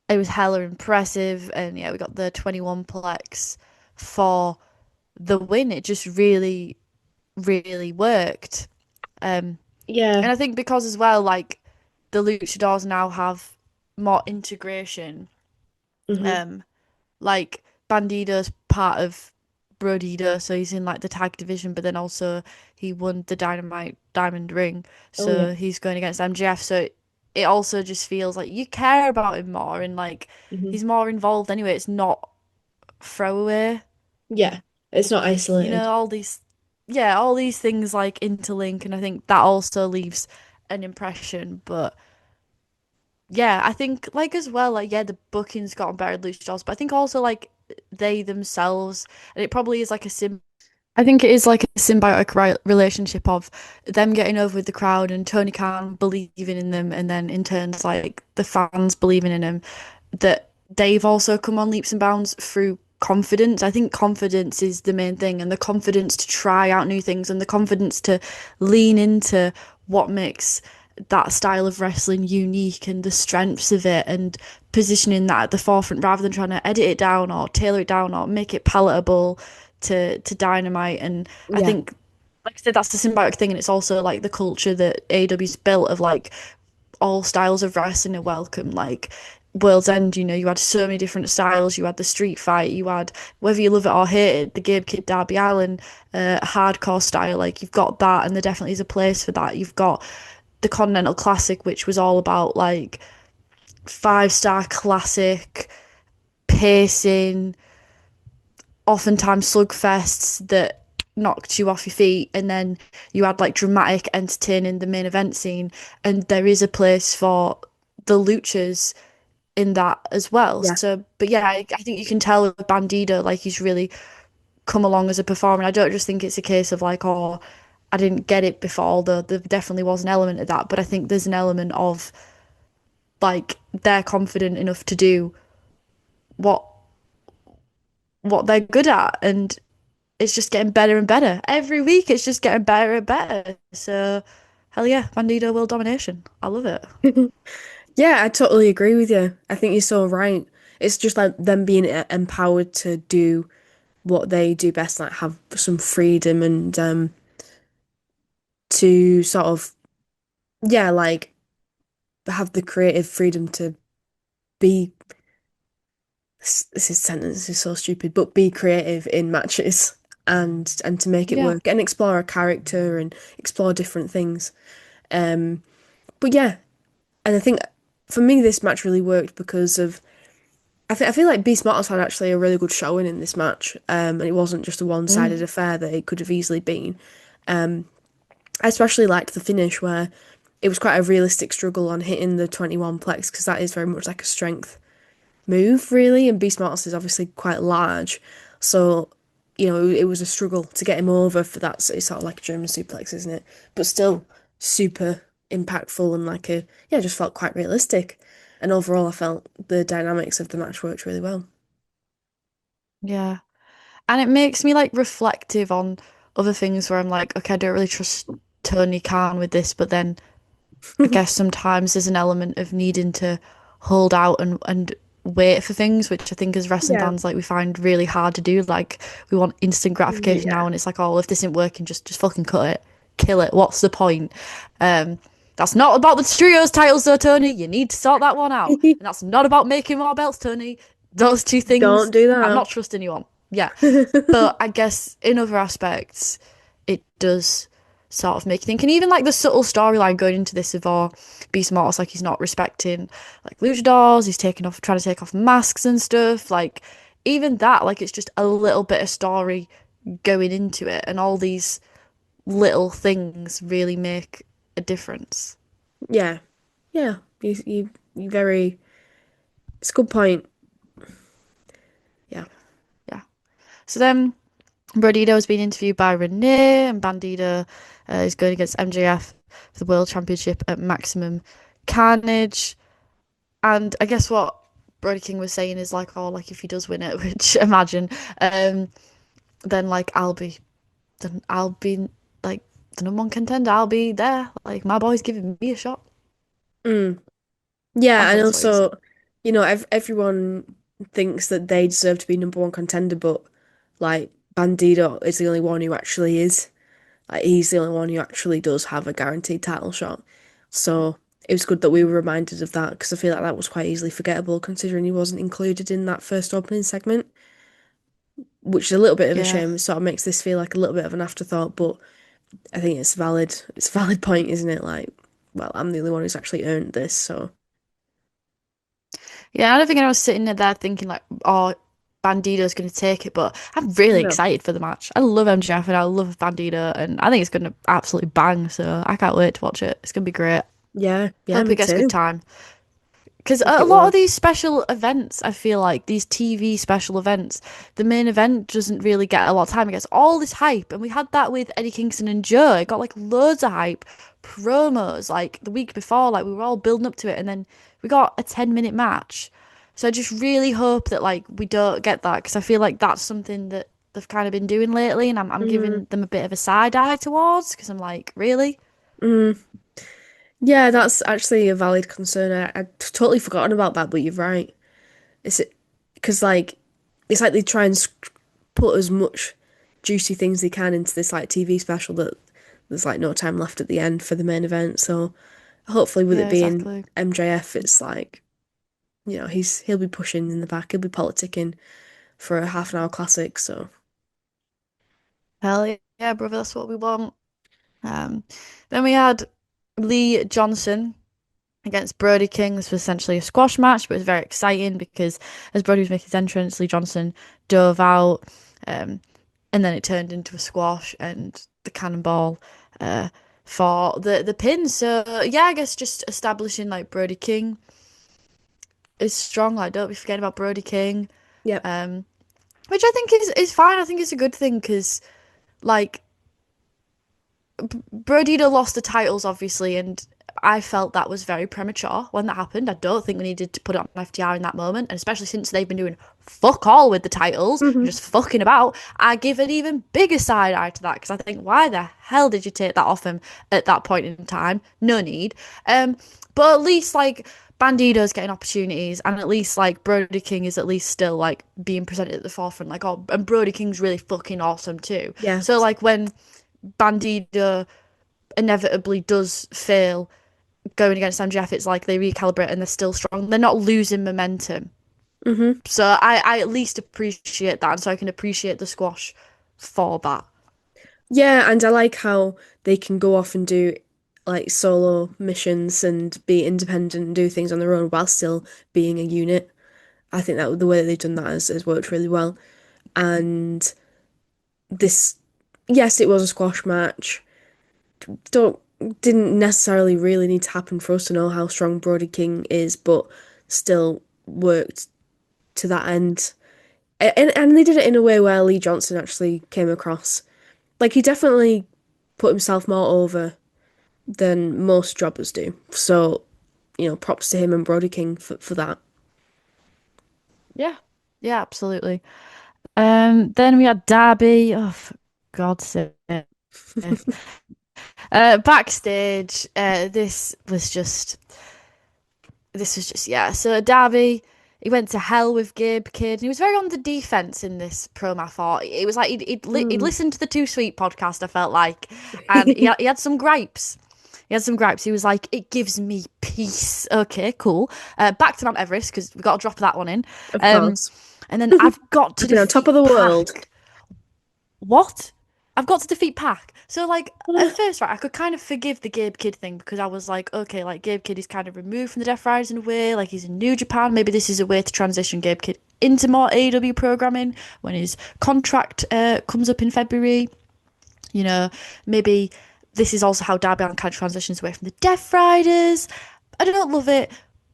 It was hella impressive. And yeah, we got the 21 plex for the win. It just really, really worked. Um, yeah, and I think because as well, like the luchadors now have more integration. hmm Um, like Bandito's part of Brodito, so he's in like the tag division, but then also he won the Dynamite Diamond Ring, oh yeah, so he's going against MJF. So it also just feels like you care about him more and like hmm he's more involved anyway. It's not throwaway, yeah. It's not you know, isolated. all these things like interlink, and I think that also leaves an impression. But yeah, I think like as well, like yeah, the booking's gotten better at Luchadors, but I think also like they themselves, and it probably is like a sim. I think it is like a symbiotic relationship of them getting over with the crowd and Tony Khan believing in them, and then in turns like the fans believing in him. That they've also come on leaps and bounds through confidence. I think confidence is the main thing, and the confidence to try out new things, and the confidence to lean into what makes that style of wrestling unique and the strengths of it and positioning that at the forefront rather than trying to edit it down or tailor it down or make it palatable to Dynamite. And I Yeah, think like I said, that's the symbiotic thing, and it's also like the culture that AEW's built of like all styles of wrestling are welcome. Like World's End, you had so many different styles. You had the street fight, you had whether you love it or hate it, the Gabe Kid Darby Allin hardcore style. Like you've got that, and there definitely is a place for that. You've got the Continental Classic, which was all about like 5-star classic pacing, oftentimes slugfests that knocked you off your feet, and then you had like dramatic entertaining the main event scene, and there is a place for the luchas in that as well. Yeah. So but yeah, I think you can tell with Bandito, like he's really come along as a performer. I don't just think it's a case of like, oh, I didn't get it before, although there definitely was an element of that, but I think there's an element of like they're confident enough to do what they're good at, and it's just getting better and better. Every week it's just getting better and better. So hell yeah, Bandito world domination. I love it. Yeah, I totally agree with you. I think you're so right. It's just like them being empowered to do what they do best, like have some freedom and to sort of yeah, like have the creative freedom to be this sentence is so stupid, but be creative in matches and to make it Yeah. work and explore a character and explore different things. Um, but yeah, and I think for me this match really worked because of I feel like Beast Mortals had actually a really good showing in this match, and it wasn't just a one-sided Mm. affair that it could have easily been. Um, I especially liked the finish where it was quite a realistic struggle on hitting the 21 plex because that is very much like a strength move, really, and Beast Mortis is obviously quite large, so it was a struggle to get him over for that. So it's sort of like a German suplex, isn't it? But still super impactful and like yeah, just felt quite realistic. And overall, I felt the dynamics of the match worked really well. Yeah. And it makes me like reflective on other things where I'm like, okay, I don't really trust Tony Khan with this, but then I guess sometimes there's an element of needing to hold out and wait for things, which I think as wrestling Yeah, fans, like we find really hard to do. Like we want instant gratification yeah. now, and it's like, oh, well, if this isn't working, just fucking cut it, kill it. What's the point? Um, that's not about the trios titles, though, Tony. You need to sort that one out, and that's not about making more belts, Tony. Those two Don't things, do you that. cannot trust anyone. Yeah, but I guess in other aspects, it does sort of make you think. And even like the subtle storyline going into this of Beast Mortis, like he's not respecting like luchadors, he's taking off, trying to take off masks and stuff. Like even that, like it's just a little bit of story going into it, and all these little things really make a difference. Yeah, yeah. You very. It's a good point. Yeah. Yeah. So then Bandito has been interviewed by Renee, and Bandito is going against MJF for the World Championship at Maximum Carnage. And I guess what Brody King was saying is like, oh, like if he does win it, which imagine, um, then like I'll be like the number one contender. I'll be there. Like my boy's giving me a shot. Mm. I Yeah, thought and that's what he was also, saying. everyone thinks that they deserve to be number one contender, but like Bandito is the only one who actually is. Like he's the only one who actually does have a guaranteed title shot. So it was good that we were reminded of that because I feel like that was quite easily forgettable considering he wasn't included in that first opening segment, which is a little bit of a Yeah. shame. It sort of makes this feel like a little bit of an afterthought, but I think it's valid. It's a valid point, isn't it? Like, well, I'm the only one who's actually earned this, so Yeah, I don't think I was sitting there thinking like, oh, Bandito's going to take it, but I'm really no. excited for the match. I love MJF and I love Bandito, and I think it's going to absolutely bang. So I can't wait to watch it. It's going to be great. Yeah, yeah, Hope me it gets good too. time. Because I think a it lot of will. these special events, I feel like these TV special events, the main event doesn't really get a lot of time. It gets all this hype, and we had that with Eddie Kingston and Joe. It got like loads of hype, promos like the week before, like we were all building up to it, and then we got a 10-minute match. So I just really hope that like we don't get that because I feel like that's something that they've kind of been doing lately, and I'm Mm, giving them a bit of a side eye towards because I'm like, really? mm. Yeah, that's actually a valid concern. I'd totally forgotten about that, but you're right. It's because like it's like they try and put as much juicy things they can into this like TV special that there's like no time left at the end for the main event. So hopefully with it Yeah, being exactly. MJF, it's like, he'll be pushing in the back, he'll be politicking for a half an hour classic. So Hell yeah, brother, that's what we want. Um, then we had Lee Johnson against Brody King. This was essentially a squash match, but it was very exciting because as Brody was making his entrance, Lee Johnson dove out, um, and then it turned into a squash and the cannonball for the pin. So yeah, I guess just establishing like Brody King is strong. Like, don't be forgetting about Brody King, yep. which I think is fine. I think it's a good thing because like Brodito lost the titles, obviously, and I felt that was very premature when that happened. I don't think we needed to put it on FTR in that moment, and especially since they've been doing fuck all with the titles and just fucking about, I give an even bigger side eye to that because I think, why the hell did you take that off him at that point in time? No need. But at least like Bandito's getting opportunities, and at least like Brody King is at least still like being presented at the forefront. Like, oh, and Brody King's really fucking awesome too. Yeah. So like when Bandito inevitably does fail going against MJF, it's like they recalibrate and they're still strong. They're not losing momentum. hmm So I at least appreciate that, and so I can appreciate the squash for that. Yeah, and I like how they can go off and do like solo missions and be independent and do things on their own while still being a unit. I think that the way that they've done that has worked really well. And this, yes, it was a squash match. Don't didn't necessarily really need to happen for us to know how strong Brody King is, but still worked to that end. And they did it in a way where Lee Johnson actually came across. Like he definitely put himself more over than most jobbers do. So, props to him and Brody King for that. Yeah, yeah, absolutely. Then we had Darby. Oh, for God's sake. Backstage, this was just yeah. So Darby, he went to hell with Gabe Kidd. And he was very on the defense in this promo. I thought it was like he'd Mm. listened to the Too Sweet podcast. I felt like, and he had some gripes. He had some gripes. He was like, "It gives me peace." Okay, cool. Back to Mount Everest because we got to drop that one in. Of Um, course. and then I've got to I've been on top defeat of the world. Pac. What? I've got to defeat Pac. So like at first, right, I could kind of forgive the Gabe Kidd thing because I was like, okay, like Gabe Kidd is kind of removed from the Death Riders in a way, like he's in New Japan. Maybe this is a way to transition Gabe Kidd into more AEW programming when his contract comes up in February. You know, maybe this is also how Darby Allin kind of transitions away from the Death Riders. I don't love it,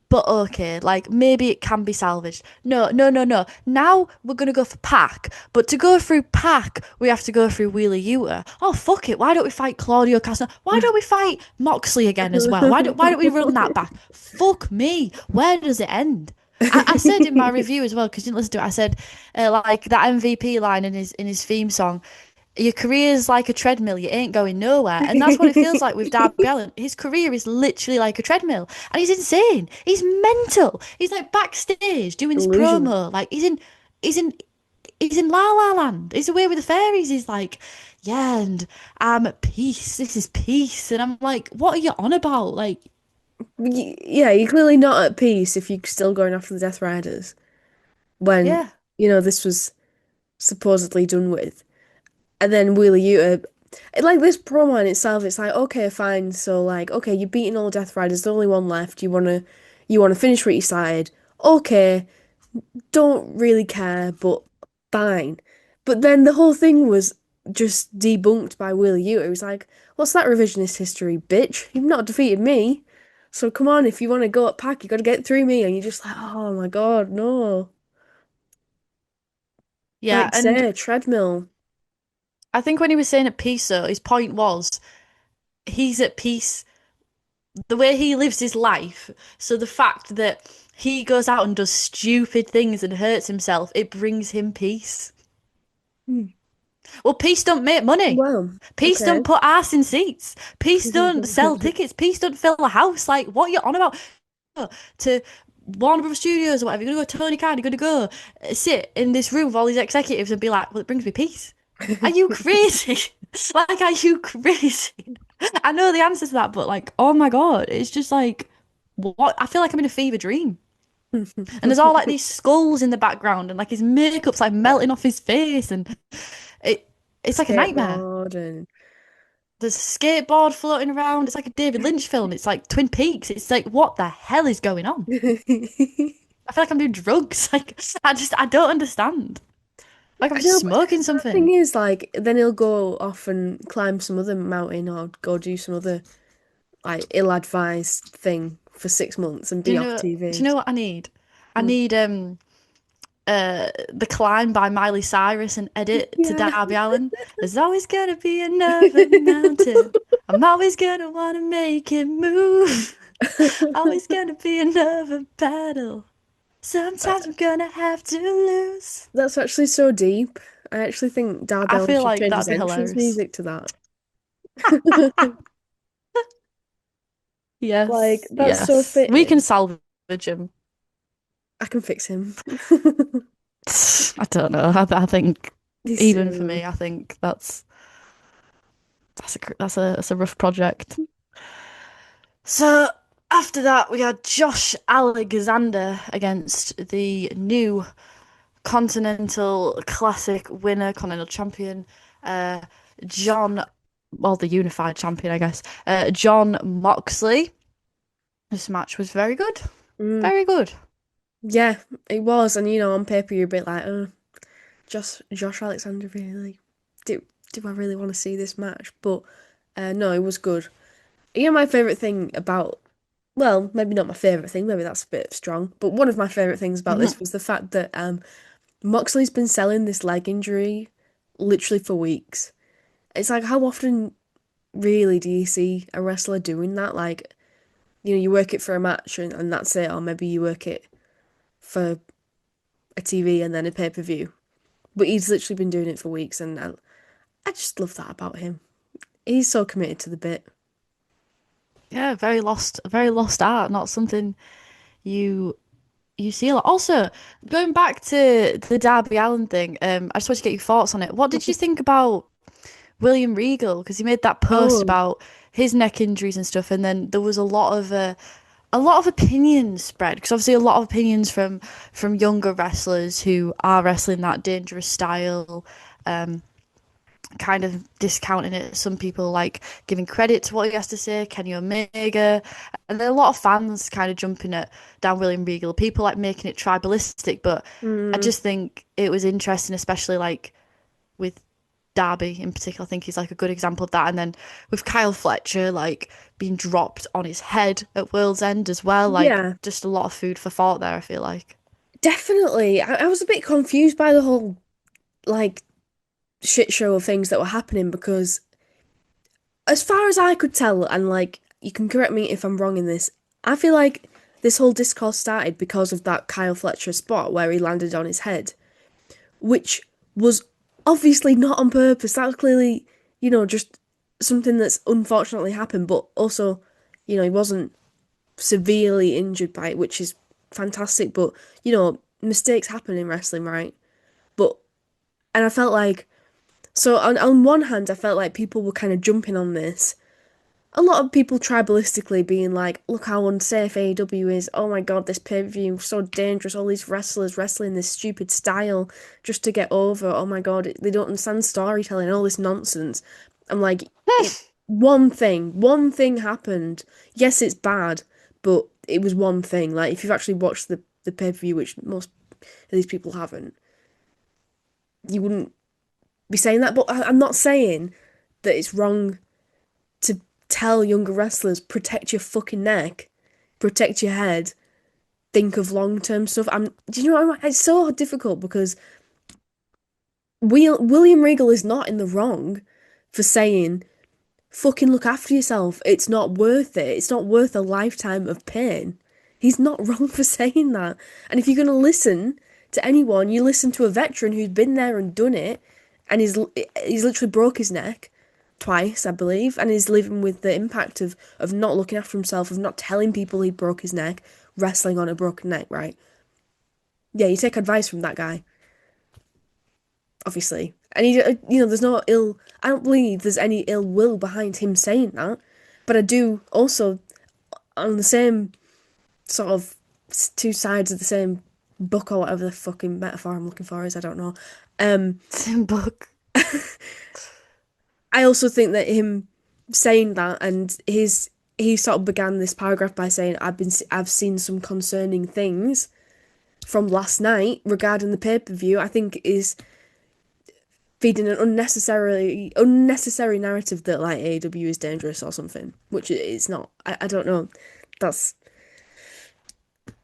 but okay, like maybe it can be salvaged. No, no, no, no. Now we're gonna go for Pac, but to go through Pac, we have to go through Wheeler Yuta. Oh fuck it! Why don't we fight Claudio Castagnoli? Why don't we fight Moxley again as well? Why don't we run that back? Fuck me. Where does it end? I said in my review as well because you didn't listen to it. I said like that MVP line in his theme song. Your career is like a treadmill. You ain't going nowhere, and that's what it feels like with Darby Allin. His career is literally like a treadmill, and he's insane. He's mental. He's like backstage doing his Delusional. promo, like he's in, he's in La La Land. He's away with the fairies. He's like, yeah, and I'm at peace. This is peace, and I'm like, what are you on about? Like, Yeah, you're clearly not at peace if you're still going after the Death Riders when, yeah, this was supposedly done with. And then Wheeler Yuta, like this promo in itself, it's like, okay, fine. So like, okay, you're beating all Death Riders, there's only one left. You wanna finish what you started. Okay, don't really care, but fine. But then the whole thing was just debunked by Wheeler Yuta. It was like, what's that revisionist history, bitch? You've not defeated me. So come on, if you want to go at Pac, you got to get through me. And you're just like, oh my God, no. Like yeah, you and say, treadmill. I think when he was saying at peace, though, his point was he's at peace the way he lives his life. So the fact that he goes out and does stupid things and hurts himself, it brings him peace. Hmm. Well, peace don't make money. Well, Peace okay. don't put ass in seats. Peace don't sell tickets. Peace don't fill a house. Like, what are you on about? To Warner Brothers Studios or whatever. You're going to go to Tony Khan. You're going to go sit in this room with all these executives and be like, well, it brings me peace. Are you crazy? Like, are you crazy? I know the answer to that, but like, oh my God, it's just like, what? I feel like I'm in a fever dream. And there's all like these skulls in the background, and like his makeup's like melting off his face, and it it's like a nightmare. Skateboard and There's a skateboard floating around. It's like a David Lynch film. It's like Twin Peaks. It's like, what the hell is going on? I feel like I'm doing drugs. Like, I don't understand. Like I'm I know, but smoking the thing something. is, like, then he'll go off and climb some other mountain or go do some other like ill-advised thing for 6 months and Do be you off know? Do you TV. know what I need? I Mm. need The Climb by Miley Cyrus and edit to Yeah. Darby Allin. There's always gonna be another mountain. I'm always gonna wanna make it move. Always gonna be another battle. Sometimes I'm gonna have to lose. That's actually so deep. I actually think Darby I Allin feel should like change that'd his be entrance hilarious. music to that. Like, Yes, that's so yes. We can fitting. salvage him. I can fix him. I don't know. I think He's even for silly. me, I think that's a rough project. So after that, we had Josh Alexander against the new Continental Classic winner, Continental champion, uh, John, well, the unified champion, I guess, John Moxley. This match was very good. Mm. Very good. Yeah, it was, and on paper you're a bit like, oh, Josh Alexander really. Do I really want to see this match? But no, it was good. My favorite thing about, well, maybe not my favorite thing, maybe that's a bit strong, but one of my favorite things about Mhm. this was the fact that Moxley's been selling this leg injury literally for weeks. It's like, how often really do you see a wrestler doing that? Like, you work it for a match and that's it, or maybe you work it for a TV and then a pay-per-view. But he's literally been doing it for weeks, and I just love that about him. He's so committed to the bit. Yeah, very lost art. Not something you you see a lot. Also, going back to the Darby Allin thing, I just want to get your thoughts on it. What did you think about William Regal? Because he made that post Oh, about his neck injuries and stuff, and then there was a lot of opinions spread. Because obviously, a lot of opinions from younger wrestlers who are wrestling that dangerous style. Um, Kind of discounting it. Some people like giving credit to what he has to say, Kenny Omega, and then a lot of fans kind of jumping at down William Regal. People like making it tribalistic, but I mm, just think it was interesting, especially like with Darby in particular. I think he's like a good example of that. And then with Kyle Fletcher, like being dropped on his head at World's End as well, like yeah, just a lot of food for thought there. I feel like. definitely. I was a bit confused by the whole like shit show of things that were happening because, as far as I could tell, and like you can correct me if I'm wrong in this, I feel like this whole discourse started because of that Kyle Fletcher spot where he landed on his head, which was obviously not on purpose. That was clearly, just something that's unfortunately happened, but also, he wasn't severely injured by it, which is fantastic. But, mistakes happen in wrestling, right? But, and I felt like, so on one hand, I felt like people were kind of jumping on this. A lot of people tribalistically being like, look how unsafe AEW is. Oh my God, this pay-per-view is so dangerous. All these wrestlers wrestling this stupid style just to get over. Oh my God, they don't understand storytelling, all this nonsense. I'm like, one thing happened. Yes, it's bad, but it was one thing. Like, if you've actually watched the pay-per-view, which most of these people haven't, you wouldn't be saying that. But I'm not saying that it's wrong to tell younger wrestlers protect your fucking neck, protect your head, think of long-term stuff. Do you know what It's so difficult because William Regal is not in the wrong for saying fucking look after yourself. It's not worth it. It's not worth a lifetime of pain. He's not wrong for saying that. And if you're going to listen to anyone, you listen to a veteran who's been there and done it, and he's literally broke his neck twice, I believe, and is living with the impact of not looking after himself, of not telling people he broke his neck, wrestling on a broken neck, right? Yeah, you take advice from that guy, obviously. And there's no ill. I don't believe there's any ill will behind him saying that, but I do also on the same sort of two sides of the same book or whatever the fucking metaphor I'm looking for is. I don't know. Same book. I also think that him saying that and he sort of began this paragraph by saying I've seen some concerning things from last night regarding the pay-per-view. I think is feeding an unnecessary narrative that like AEW is dangerous or something, which it's not. I don't know. That's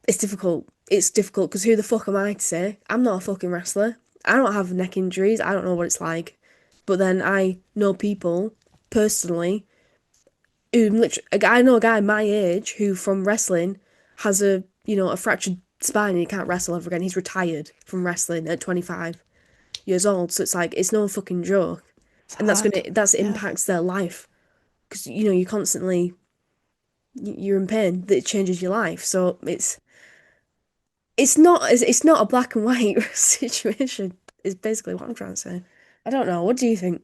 it's difficult. It's difficult because who the fuck am I to say? I'm not a fucking wrestler. I don't have neck injuries. I don't know what it's like. But then I know people personally who literally, I know a guy my age who from wrestling has a fractured spine and he can't wrestle ever again. He's retired from wrestling at 25 years old. So it's like, it's no fucking joke. It's And hard. that's Yeah. impacts their life. Because, you constantly, you're in pain. That changes your life. So it's not a black and white situation. Is basically what I'm trying to say. I don't know. What do you think?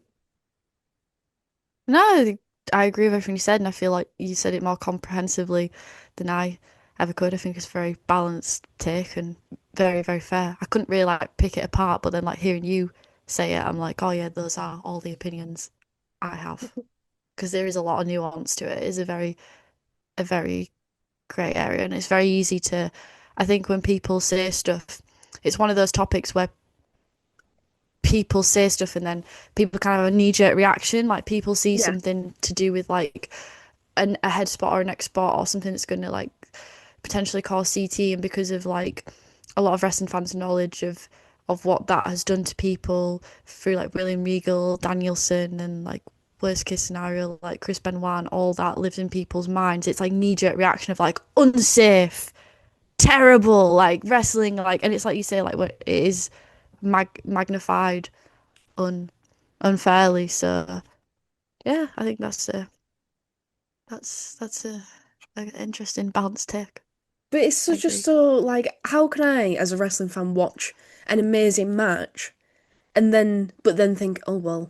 No, I agree with everything you said, and I feel like you said it more comprehensively than I ever could. I think it's a very balanced take and very, very fair. I couldn't really like pick it apart, but then like hearing you say it, I'm like, oh yeah, those are all the opinions I have. Because there is a lot of nuance to it. It is a very great area, and it's very easy to, I think when people say stuff, it's one of those topics where people say stuff and then people kind of have a knee-jerk reaction. Like people see Yeah. something to do with like a head spot or a neck spot or something that's going to like potentially cause CT, and because of like a lot of wrestling fans' knowledge of what that has done to people through like William Regal, Danielson, and like worst case scenario like Chris Benoit, and all that lives in people's minds. It's like knee-jerk reaction of like unsafe, terrible, like wrestling, like, and it's like you say, like what it is magnified un unfairly. So yeah, I think that's a interesting balanced take. But it's I just agree. so like, how can I, as a wrestling fan, watch an amazing match and then think, oh well,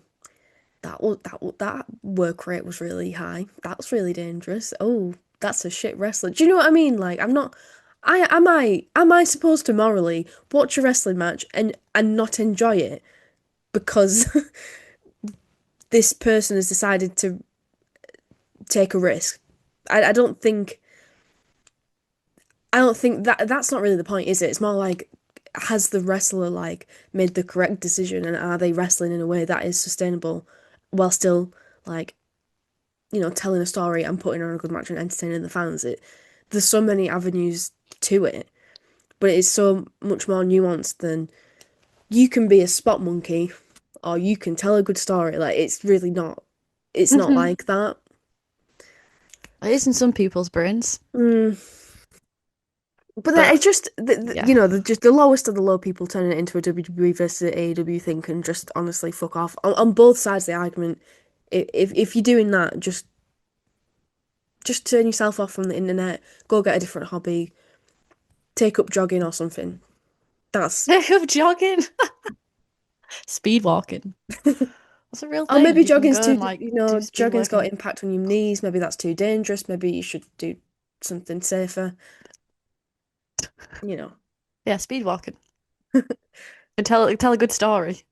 that work rate was really high. That's really dangerous. Oh, that's a shit wrestler. Do you know what I mean? Like, I'm not. Am I supposed to morally watch a wrestling match and not enjoy it because this person has decided to take a risk? I don't think. I don't think that's not really the point, is it? It's more like, has the wrestler like made the correct decision and are they wrestling in a way that is sustainable while still like, telling a story and putting on a good match and entertaining the fans. There's so many avenues to it, but it is so much more nuanced than you can be a spot monkey or you can tell a good story. Like it's really not. It's not It like that. is in some people's brains, Mm. But then but it's just yeah. just the lowest of the low people turning it into a WWE versus AEW thing can just honestly fuck off on both sides of the argument. If you're doing that, just turn yourself off from the internet, go get a different hobby, take up jogging or something. That's Jogging, speed walking. That's a real or thing. maybe You can jogging's go too, and like do speed jogging's got working. impact on your knees. Maybe that's too dangerous. Maybe you should do something safer. You know. Yeah, speed walking. And tell a good story.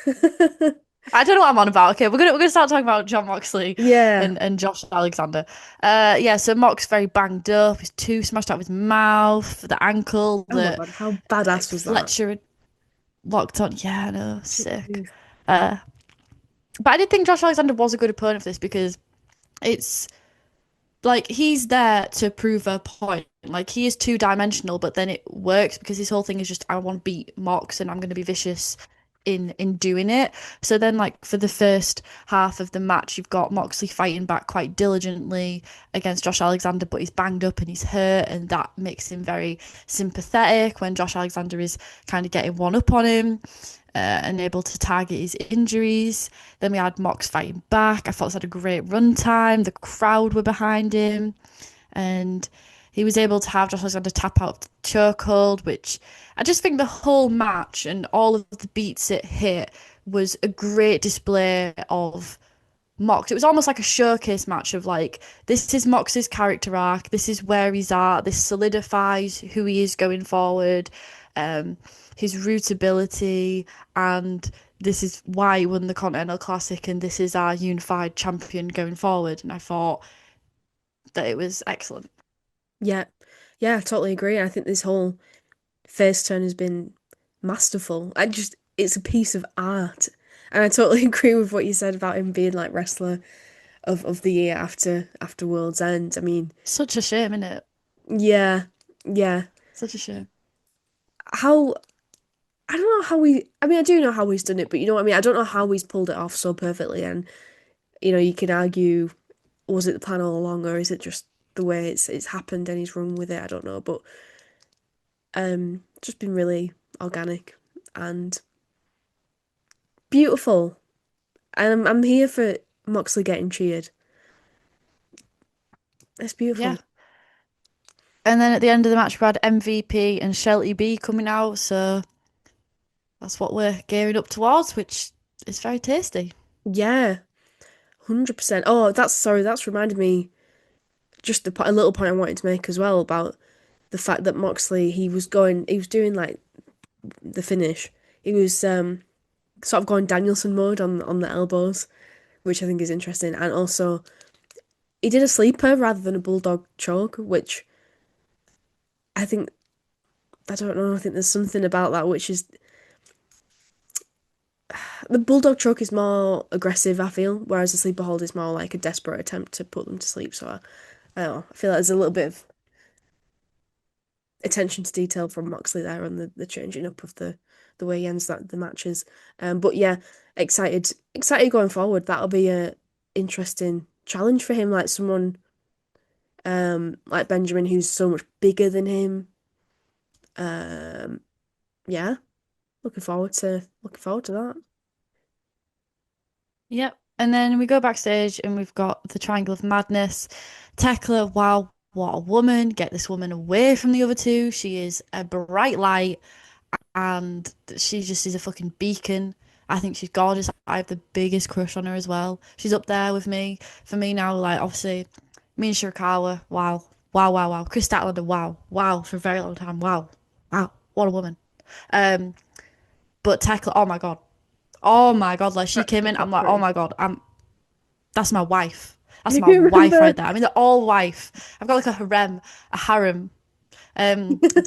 I don't know what I'm on about. Okay, we're gonna start talking about John Moxley Yeah. and Josh Alexander. Yeah, so Mox very banged up. His tooth smashed out of his mouth, the ankle, Oh my the God, how badass was that? Fletcher had locked on. Yeah, I know, sick. Jeez. Uh, but I did think Josh Alexander was a good opponent for this because it's like he's there to prove a point. Like he is two-dimensional, but then it works because his whole thing is just I want to beat Mox and I'm going to be vicious in doing it. So then like for the first half of the match, you've got Moxley fighting back quite diligently against Josh Alexander, but he's banged up and he's hurt, and that makes him very sympathetic when Josh Alexander is kind of getting one up on him. And able to target his injuries. Then we had Mox fighting back. I thought this had a great run time. The crowd were behind him, and he was able to have Josh Alexander tap out the chokehold, which I just think the whole match and all of the beats it hit was a great display of Mox. It was almost like a showcase match of like, this is Mox's character arc, this is where he's at, this solidifies who he is going forward, um, his rootability, and this is why he won the Continental Classic, and this is our unified champion going forward. And I thought that it was excellent. Yeah. Yeah, I totally agree. I think this whole face turn has been masterful. It's a piece of art. And I totally agree with what you said about him being like wrestler of the year after World's End. I mean, Such a shame, isn't it? yeah, yeah. Such a shame. How I don't know how I mean I do know how he's done it, but you know what I mean? I don't know how he's pulled it off so perfectly, and you can argue, was it the plan all along, or is it just the way it's happened and he's run with it? I don't know, but just been really organic and beautiful. And I'm here for Moxley getting cheered. It's beautiful. Yeah. And then at the end of the match, we had MVP and Shelty B coming out, so that's what we're gearing up towards, which is very tasty. Yeah, 100%. Oh, that's reminded me just a little point I wanted to make as well about the fact that Moxley he was doing like the finish. He was sort of going Danielson mode on the elbows, which I think is interesting. And also he did a sleeper rather than a bulldog choke, which I think I don't know, I think there's something about that which is the bulldog choke is more aggressive, I feel, whereas the sleeper hold is more like a desperate attempt to put them to sleep. So I don't know, I feel like there's a little bit of attention to detail from Moxley there on the changing up of the way he ends the matches. But yeah, excited going forward. That'll be a interesting challenge for him, like someone like Benjamin who's so much bigger than him. Um yeah, looking forward to that. Yep. And then we go backstage and we've got the Triangle of Madness. Tekla, wow, what a woman. Get this woman away from the other two. She is a bright light and she just is a fucking beacon. I think she's gorgeous. I have the biggest crush on her as well. She's up there with me. For me now, like obviously, me and Shirakawa, wow. Wow, wow, wow. Chris Statlander, wow. Wow, for a very long time. Wow. Wow. What a woman. Um, but Tekla, oh my God. Oh my God, like she came in, I'm like, oh my God, that's my wife. That's Do my you wife remember? right there. I mean, they're all wife. I've got like a harem.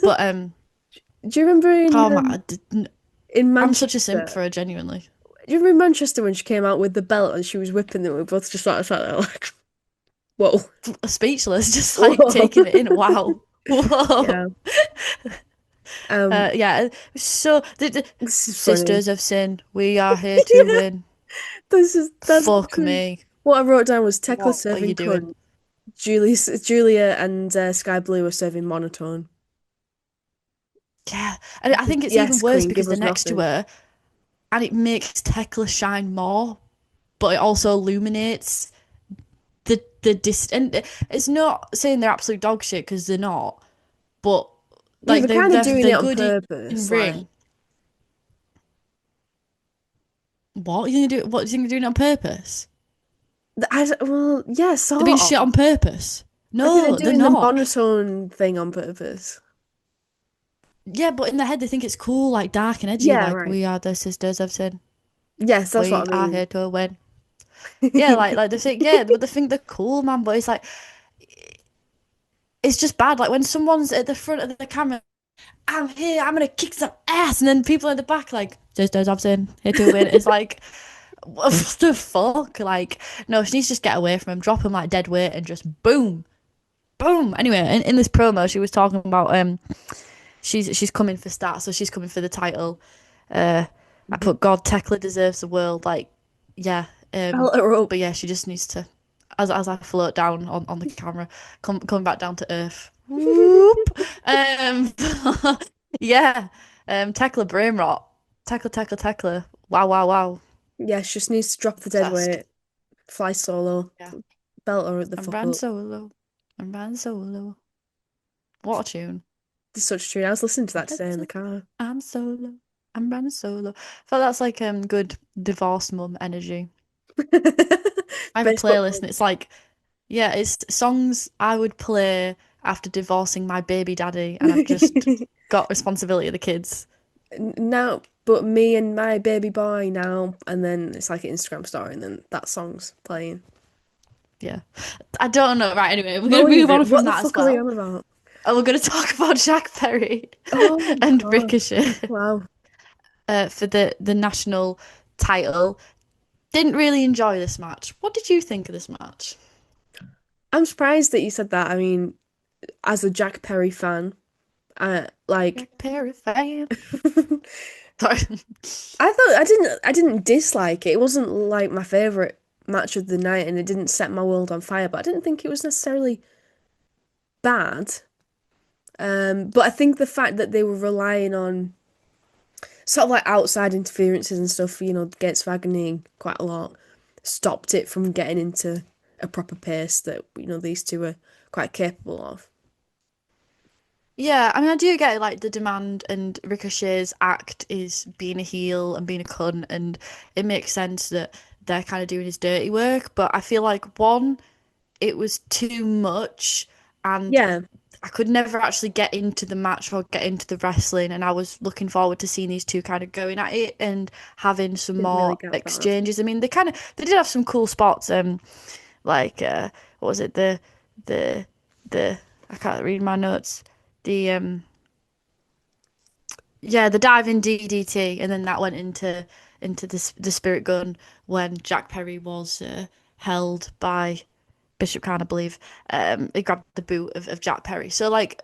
But Do you remember oh my, in I'm such a simp Manchester? for her, genuinely. Do you remember in Manchester when she came out with the belt and she was whipping them? We both just sat there like, whoa, Speechless, just like whoa. taking it in. Wow, Yeah. whoa. Um, Yeah. So the this is funny. Sisters of Sin, we are here to Yeah, win. that's Fuck literally me. what I wrote down was Tekla What are you serving doing? cunt. Julia and Sky Blue were serving monotone. Yeah, and I think it's even Yes, worse Queen, because give they're us next to nothing. her, and it makes Tekla shine more, but it also illuminates the distant. It's not saying they're absolute dog shit because they're not, but Yeah, like they're kind of doing they're it on good in purpose. Like, ring. What you think do? What do you think they're doing it on purpose? well, yeah, They're being sort of. shit on purpose. I think No, they're they're doing the not. monotone thing on purpose. Yeah, but in their head they think it's cool, like dark and edgy, Yeah, like right. we are the sisters of sin. Yes, that's what We I are mean. here to win. Yeah, like they think yeah, but they think they're cool, man. But it's like it's just bad. Like when someone's at the front of the camera, I'm here, I'm gonna kick some ass, and then people in the back like sisters of sin here to win. It's like what the fuck? Like no, she needs to just get away from him, drop him like dead weight, and just boom, boom. Anyway, in this promo, she was talking about she's coming for stats, so she's coming for the title. I put God Tekla deserves the world. Like, yeah. Belt her up. But yeah, she just needs to, as I float down on the camera, come back down to earth. Whoop. Um, yeah. Tekla brain rot. Tekla. Wow, wow, wow. Yeah, she just needs to drop the dead Obsessed. weight, fly solo, Yeah. belt her the I'm fuck Ran up. Solo. I'm Ran Solo. What a tune. It's such a tune. I was listening to that Da, today in da, the car. I'm solo. I'm running solo. I feel that's like good divorced mum energy. I have a Best foot playlist and it's like, yeah, it's songs I would play after divorcing my baby daddy and I've just got responsibility of the kids. now, but me and my baby boy now, and then it's like an Instagram story, and then that song's playing. Yeah. I don't know. Right, anyway, we're I'll gonna leave move on it. from What the that as fuck are we well. on about? And we're gonna talk about Jack Perry Oh and God! Ricochet Wow, for the national title. Didn't really enjoy this match. What did you think of this match? I'm surprised that you said that. I mean, as a Jack Perry fan, like, Jack Perry fan. I Sorry. thought I didn't dislike it. It wasn't like my favorite match of the night, and it didn't set my world on fire. But I didn't think it was necessarily bad. But I think the fact that they were relying on sort of like outside interferences and stuff, Gates Wagner quite a lot, stopped it from getting into a proper pace that, these two are quite capable of. Yeah, I mean, I do get it, like the demand and Ricochet's act is being a heel and being a cunt, and it makes sense that they're kind of doing his dirty work. But I feel like one, it was too much, and Yeah, I could never actually get into the match or get into the wrestling. And I was looking forward to seeing these two kind of going at it and having some didn't really more get that. exchanges. I mean, they did have some cool spots. Like what was it? The the I can't read my notes. The yeah, the diving DDT, and then that went into the Spirit Gun when Jack Perry was held by Bishop Khan, I believe. He grabbed the boot of Jack Perry. So like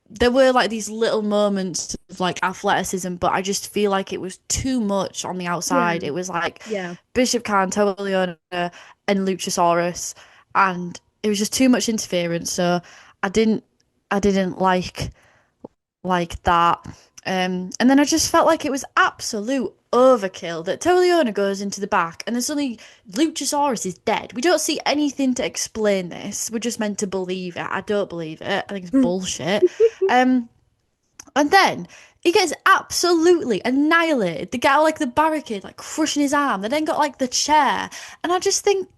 there were like these little moments of like athleticism, but I just feel like it was too much on the Yeah, outside. It was like yeah, Bishop Khan, Toliona, and Luchasaurus, and it was just too much interference. So I didn't I didn't like that. And then I just felt like it was absolute overkill that Toliona goes into the back and then suddenly Luchasaurus is dead. We don't see anything to explain this. We're just meant to believe it. I don't believe it. I think it's bullshit. Um, and then he gets absolutely annihilated. They get like the barricade, like crushing his arm. They then got like the chair. And I just think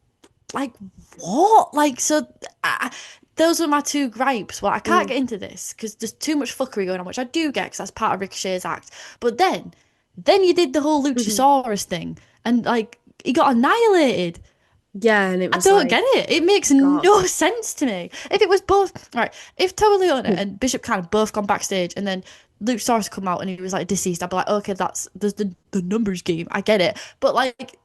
like what? Like so those are my two gripes. Well, I can't mm, get into this because there's too much fuckery going on, which I do get because that's part of Ricochet's act. But then you did the whole mhm. Luchasaurus thing and like he got annihilated. Yeah, and it I was don't like, get it. It makes God. no sense to me. If it was both, right, if Toa Leona Mm. and Bishop Khan had both gone backstage and then Luchasaurus come out and he was like deceased, I'd be like, okay, that's the numbers game. I get it. But like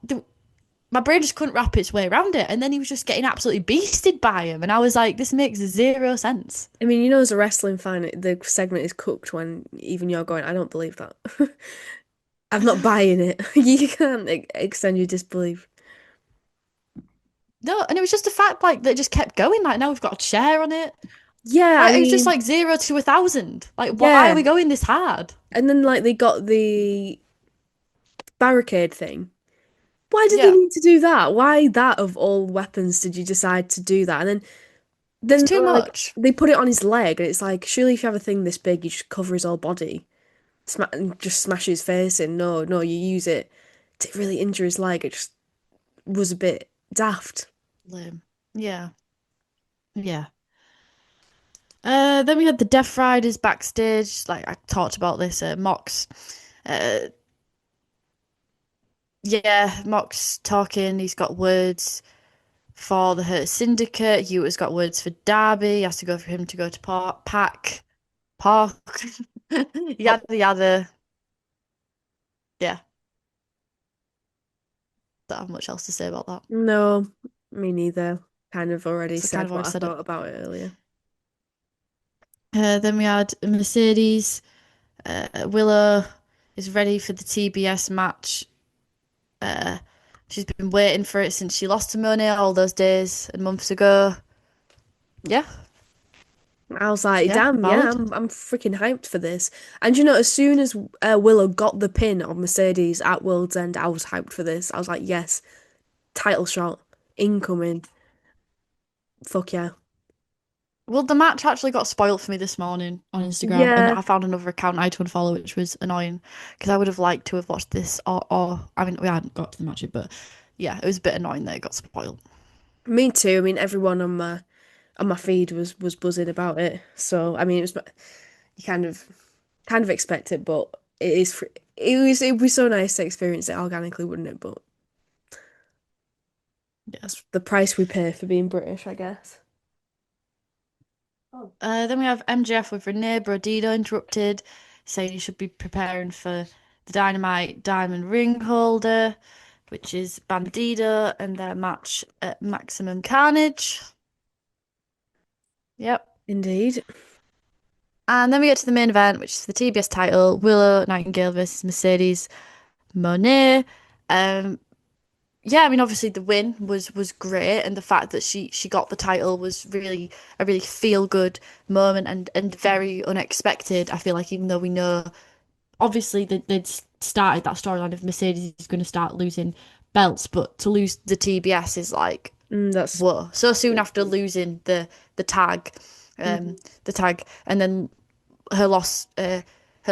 my brain just couldn't wrap its way around it. And then he was just getting absolutely beasted by him. And I was like, this makes zero sense. I mean, as a wrestling fan, the segment is cooked when even you're going, I don't believe that. I'm not buying it. You can't extend your disbelief. No, and it was just the fact like that it just kept going. Like now we've got a chair on it. Yeah, I Like it was just mean, like 0 to 1,000. Like why are yeah. we going this hard? And then like they got the barricade thing. Why did they Yeah, need to do that? Why that of all weapons did you decide to do that? And then it was then too like much. they put it on his leg, and it's like surely if you have a thing this big, you just cover his whole body, and just smash his face in. No, no, you use it to really injure his leg. It just was a bit daft. Lame. Yeah, yeah. Then we had the Death Riders backstage. Like I talked about this. Mox, uh, yeah, Mox talking. He's got words for the Hurt Syndicate. Hewitt's got words for Darby. He has to go for him to go to Park. But Yada yada. Yeah, don't have much else to say about that. no, me neither. Kind of already So I kind said of what already I said it. thought about it earlier. Then we had Mercedes. Willow is ready for the TBS match. Uh, she's been waiting for it since she lost to Monet all those days and months ago. Yeah, I was like, yeah, damn, yeah, valid. I'm freaking hyped for this. And as soon as Willow got the pin on Mercedes at World's End, I was hyped for this. I was like, yes, title shot incoming. Fuck yeah. Well, the match actually got spoiled for me this morning on Instagram, and Yeah, I found another account I had to unfollow, which was annoying because I would have liked to have watched this, or I mean, we hadn't got to the match yet, but yeah, it was a bit annoying that it got spoiled. me too. I mean, everyone on my feed was buzzing about it. So I mean, you kind of expect it, but it was so nice to experience it organically, wouldn't it? But Yeah. that's the price we pay for being British, I guess. Then we have MJF with Renee Brodito interrupted, saying he should be preparing for the Dynamite Diamond Ring holder, which is Bandito, and their match at Maximum Carnage. Yep. Indeed. And then we get to the main event, which is the TBS title, Willow Nightingale versus Mercedes Moné. Um, yeah, I mean, obviously the win was great, and the fact that she got the title was really a really feel good moment and very unexpected. I feel like even though we know obviously they'd started that storyline of Mercedes is going to start losing belts, but to lose the TBS is like That's whoa, so soon after losing the tag, mhm. the tag, and then her loss, her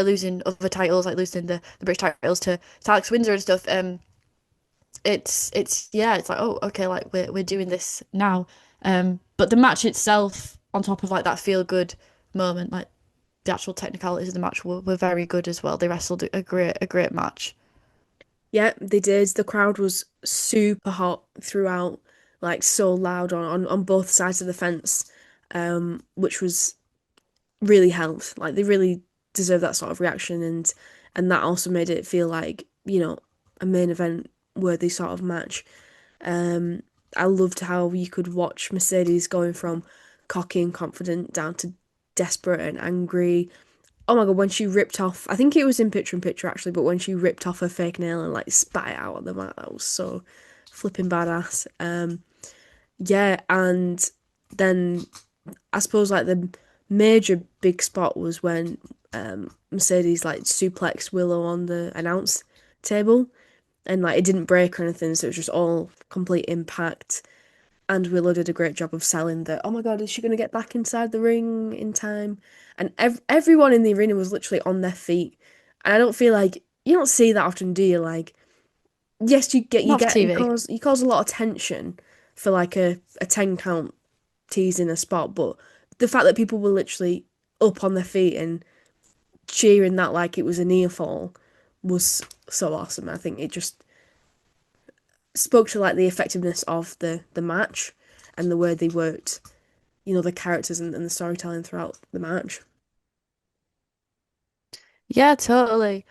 losing other titles like losing the British titles to Alex Windsor and stuff. It's yeah, it's like oh okay, like we're doing this now. But the match itself, on top of like that feel good moment, like the actual technicalities of the match were very good as well. They wrestled a great match. Yeah, they did. The crowd was super hot throughout, like so loud on both sides of the fence, which was really helped. Like they really deserve that sort of reaction, and that also made it feel like, a main event worthy sort of match. Um, I loved how you could watch Mercedes going from cocky and confident down to desperate and angry. Oh my God, when she ripped off, I think it was in picture in picture actually, but when she ripped off her fake nail and like spat it out on the mat, that was so flipping badass. Yeah, and then I suppose like the major big spot was when Mercedes like suplexed Willow on the announce table, and like it didn't break or anything, so it was just all complete impact. And Willow did a great job of selling that, oh my God, is she going to get back inside the ring in time? And everyone in the arena was literally on their feet. And I don't feel like you don't see that often, do you? Like, yes, Not for TV. you cause a lot of tension for like a 10 count tease in a spot, but the fact that people were literally up on their feet and cheering that like it was a near fall was so awesome. I think it just spoke to like the effectiveness of the match and the way they worked, the characters and the storytelling throughout the match. Yeah, totally.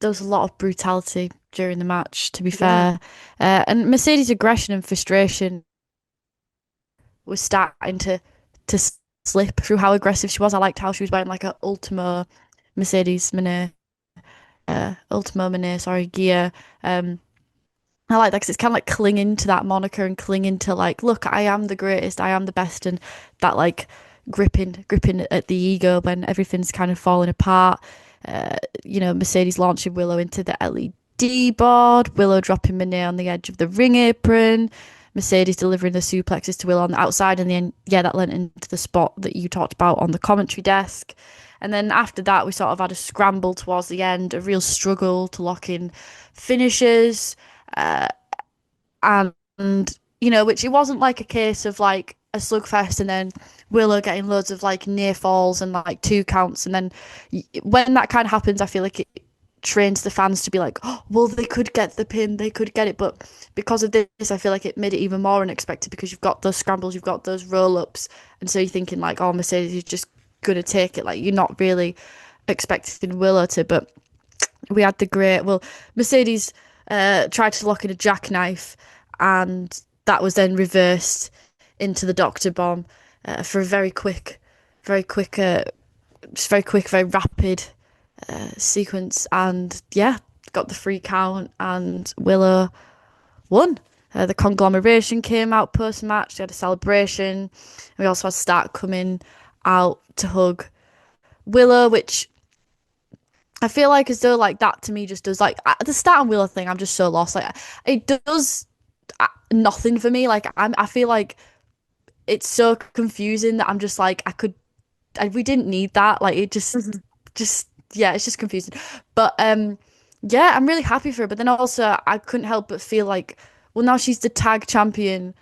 There was a lot of brutality during the match, to be Yeah. fair. And Mercedes' aggression and frustration was starting to slip through how aggressive she was. I liked how she was wearing like a Mercedes Moné, Ultimo Moné, sorry, gear. Um, I like that because it's kind of like clinging to that moniker and clinging to like, look, I am the greatest, I am the best, and that like gripping at the ego when everything's kind of falling apart. Mercedes launching Willow into the LED board, Willow dropping Monet on the edge of the ring apron, Mercedes delivering the suplexes to Willow on the outside, and then yeah, that lent into the spot that you talked about on the commentary desk. And then after that, we sort of had a scramble towards the end, a real struggle to lock in finishes. Uh, and which it wasn't like a case of like a slugfest and then Willow getting loads of like near falls and like two counts, and then when that kind of happens, I feel like it trains the fans to be like, oh, well, they could get the pin, they could get it, but because of this, I feel like it made it even more unexpected because you've got those scrambles, you've got those roll ups, and so you're thinking like, oh, Mercedes is just gonna take it, like you're not really expecting Willow to, but we had the great well Mercedes tried to lock in a jackknife, and that was then reversed into the Doctor Bomb for a very quick, just very quick, very rapid sequence, and yeah, got the free count, and Willow won. The conglomeration came out post match. They had a celebration. We also had Stark coming out to hug Willow, which I feel like as though like that to me just does like at the start and Willow thing. I'm just so lost. Like it does nothing for me. Like I feel like it's so confusing that I'm just like we didn't need that. Like it Mhm. just yeah, it's just confusing. But yeah, I'm really happy for her. But then also I couldn't help but feel like, well, now she's the tag champion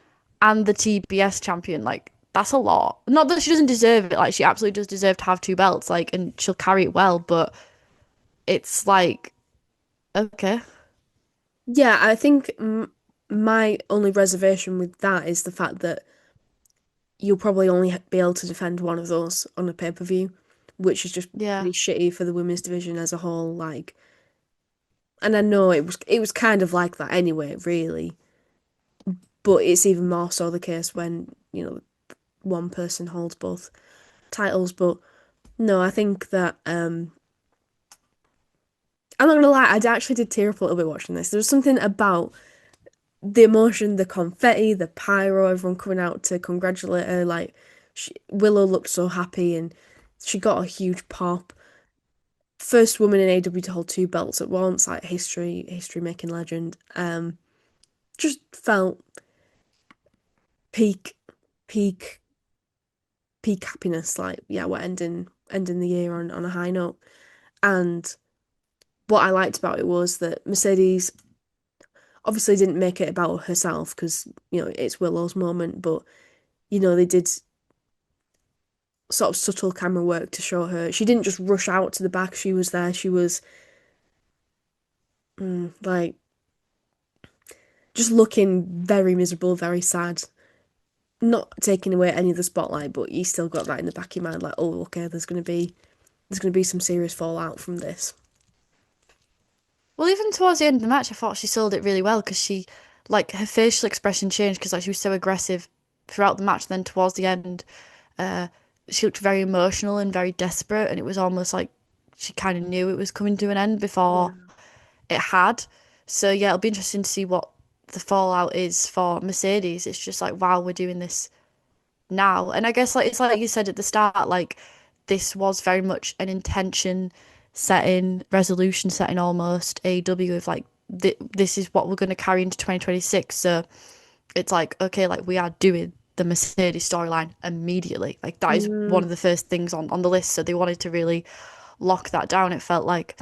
and the TBS champion. Like that's a lot. Not that she doesn't deserve it. Like she absolutely does deserve to have two belts. Like and she'll carry it well. But it's like okay, Yeah, I think my only reservation with that is the fact that you'll probably only be able to defend one of those on a pay-per-view, which is just yeah. pretty shitty for the women's division as a whole. Like, and I know it was kind of like that anyway, really, but it's even more so the case when, one person holds both titles. But no, I think that I'm not gonna lie, actually did tear up a little bit watching this. There was something about the emotion, the confetti, the pyro, everyone coming out to congratulate her. Like, Willow looked so happy and she got a huge pop. First woman in AEW to hold two belts at once, like history making legend. Just felt peak, peak, peak happiness. Like, yeah, we're ending the year on a high note. And what I liked about it was that Mercedes obviously didn't make it about herself because, it's Willow's moment, but, they did sort of subtle camera work to show her. She didn't just rush out to the back. She was there. She was like just looking very miserable, very sad. Not taking away any of the spotlight, but you still got that in the back of your mind, like, oh, okay, there's gonna be some serious fallout from this. Well, even towards the end of the match, I thought she sold it really well because like, her facial expression changed because like she was so aggressive throughout the match. Then towards the end, uh, she looked very emotional and very desperate, and it was almost like she kind of knew it was coming to an end before Yeah. it had. So yeah, it'll be interesting to see what the fallout is for Mercedes. It's just like, wow, we're doing this now. And I guess like it's like you said at the start, like this was very much an intention setting, resolution setting almost AEW of like this is what we're going to carry into 2026. So it's like okay, like we are doing the Mercedes storyline immediately. Like that is one Mm, of the first things on the list. So they wanted to really lock that down. It felt like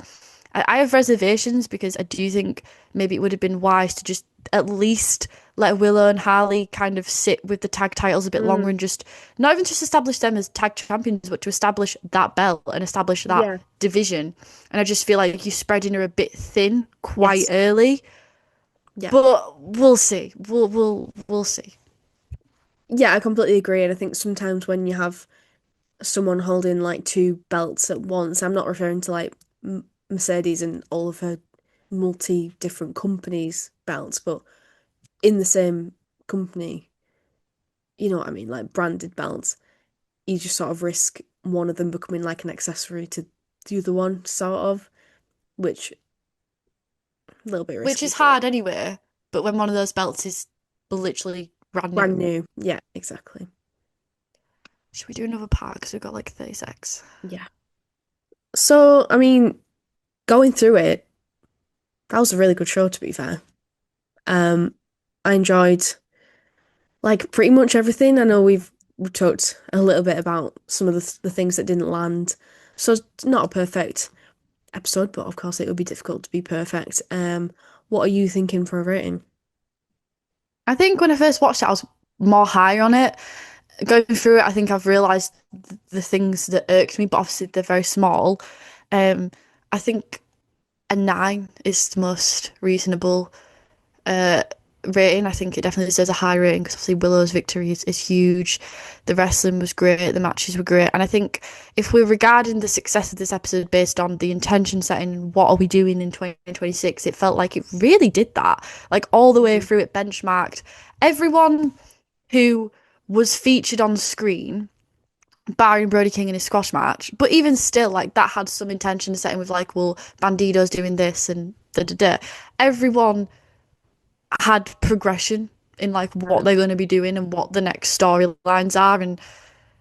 I have reservations because I do think maybe it would have been wise to just at least let Willow and Harley kind of sit with the tag titles a bit longer mm, and just not even just establish them as tag champions, but to establish that belt and establish that yeah. division. And I just feel like you're spreading her a bit thin quite Yes. early. Yeah. But we'll see. We'll see. Yeah, I completely agree. And I think sometimes when you have someone holding like two belts at once, I'm not referring to like Mercedes and all of her multi different companies' belts, but in the same company, you know what I mean, like branded belts, you just sort of risk one of them becoming like an accessory to the other one, sort of, which a little bit Which risky, is but hard anyway. But when one of those belts is literally brand brand new. new. Yeah, exactly. Should we do another part? Because we've got like 36. Yeah. So, I mean, going through it, that was a really good show, to be fair. Um, I enjoyed like pretty much everything. I know we've talked a little bit about some of the things that didn't land. So it's not a perfect episode, but of course it would be difficult to be perfect. What are you thinking for a rating? I think when I first watched it, I was more high on it. Going through it, I think I've realised the things that irked me, but obviously they're very small. Um, I think a 9 is the most reasonable uh, rating. I think it definitely deserves a high rating because obviously Willow's victory is huge. The wrestling was great, the matches were great, and I think if we're regarding the success of this episode based on the intention setting, what are we doing in 2026? It felt like it really did that. Like all the way through, it benchmarked everyone who was featured on screen, barring Brody King in his squash match. But even still, like that had some intention setting with like, well, Bandido's doing this and da da da. Everyone had progression in like what they're going to be doing and what the next storylines are. And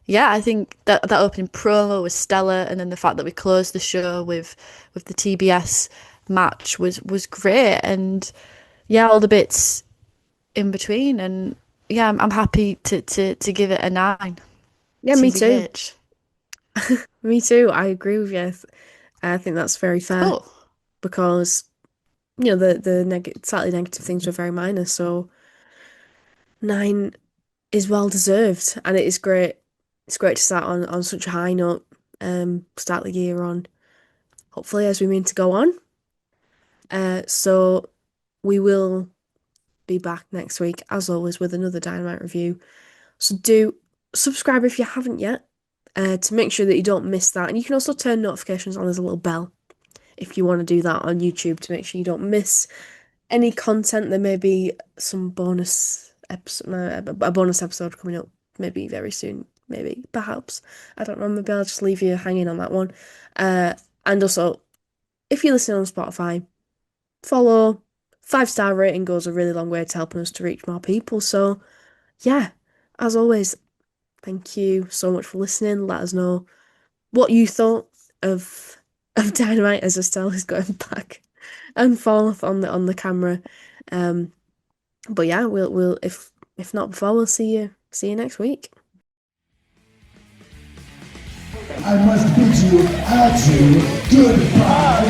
yeah, I think that opening promo was stellar, and then the fact that we closed the show with the TBS match was great. And yeah, all the bits in between. And yeah, I'm happy to give it a 9. Yeah, me too. TBH. Me too. I agree with you. I think that's very fair Cool. because the slightly negative things were very minor. So 9 is well deserved, and it is great. It's great to start on such a high note. Start the year on, hopefully, as we mean to go on. So we will be back next week, as always, with another Dynamite review. So do subscribe if you haven't yet, to make sure that you don't miss that. And you can also turn notifications on. There's a little bell if you want to do that on YouTube to make sure you don't miss any content. There may be some bonus episode, a bonus episode coming up, maybe very soon, maybe, perhaps. I don't know, maybe I'll just leave you hanging on that one. And also, if you're listening on Spotify, follow. 5-star rating goes a really long way to helping us to reach more people. So, yeah, as always, thank you so much for listening. Let us know what you thought of Dynamite as Estelle is going back and forth on the camera. But yeah, we'll if not before, we'll see you next week. I must bid you adieu, goodbye,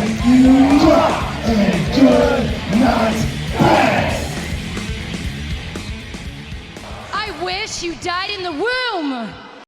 and good night, bye. I wish you died in the womb!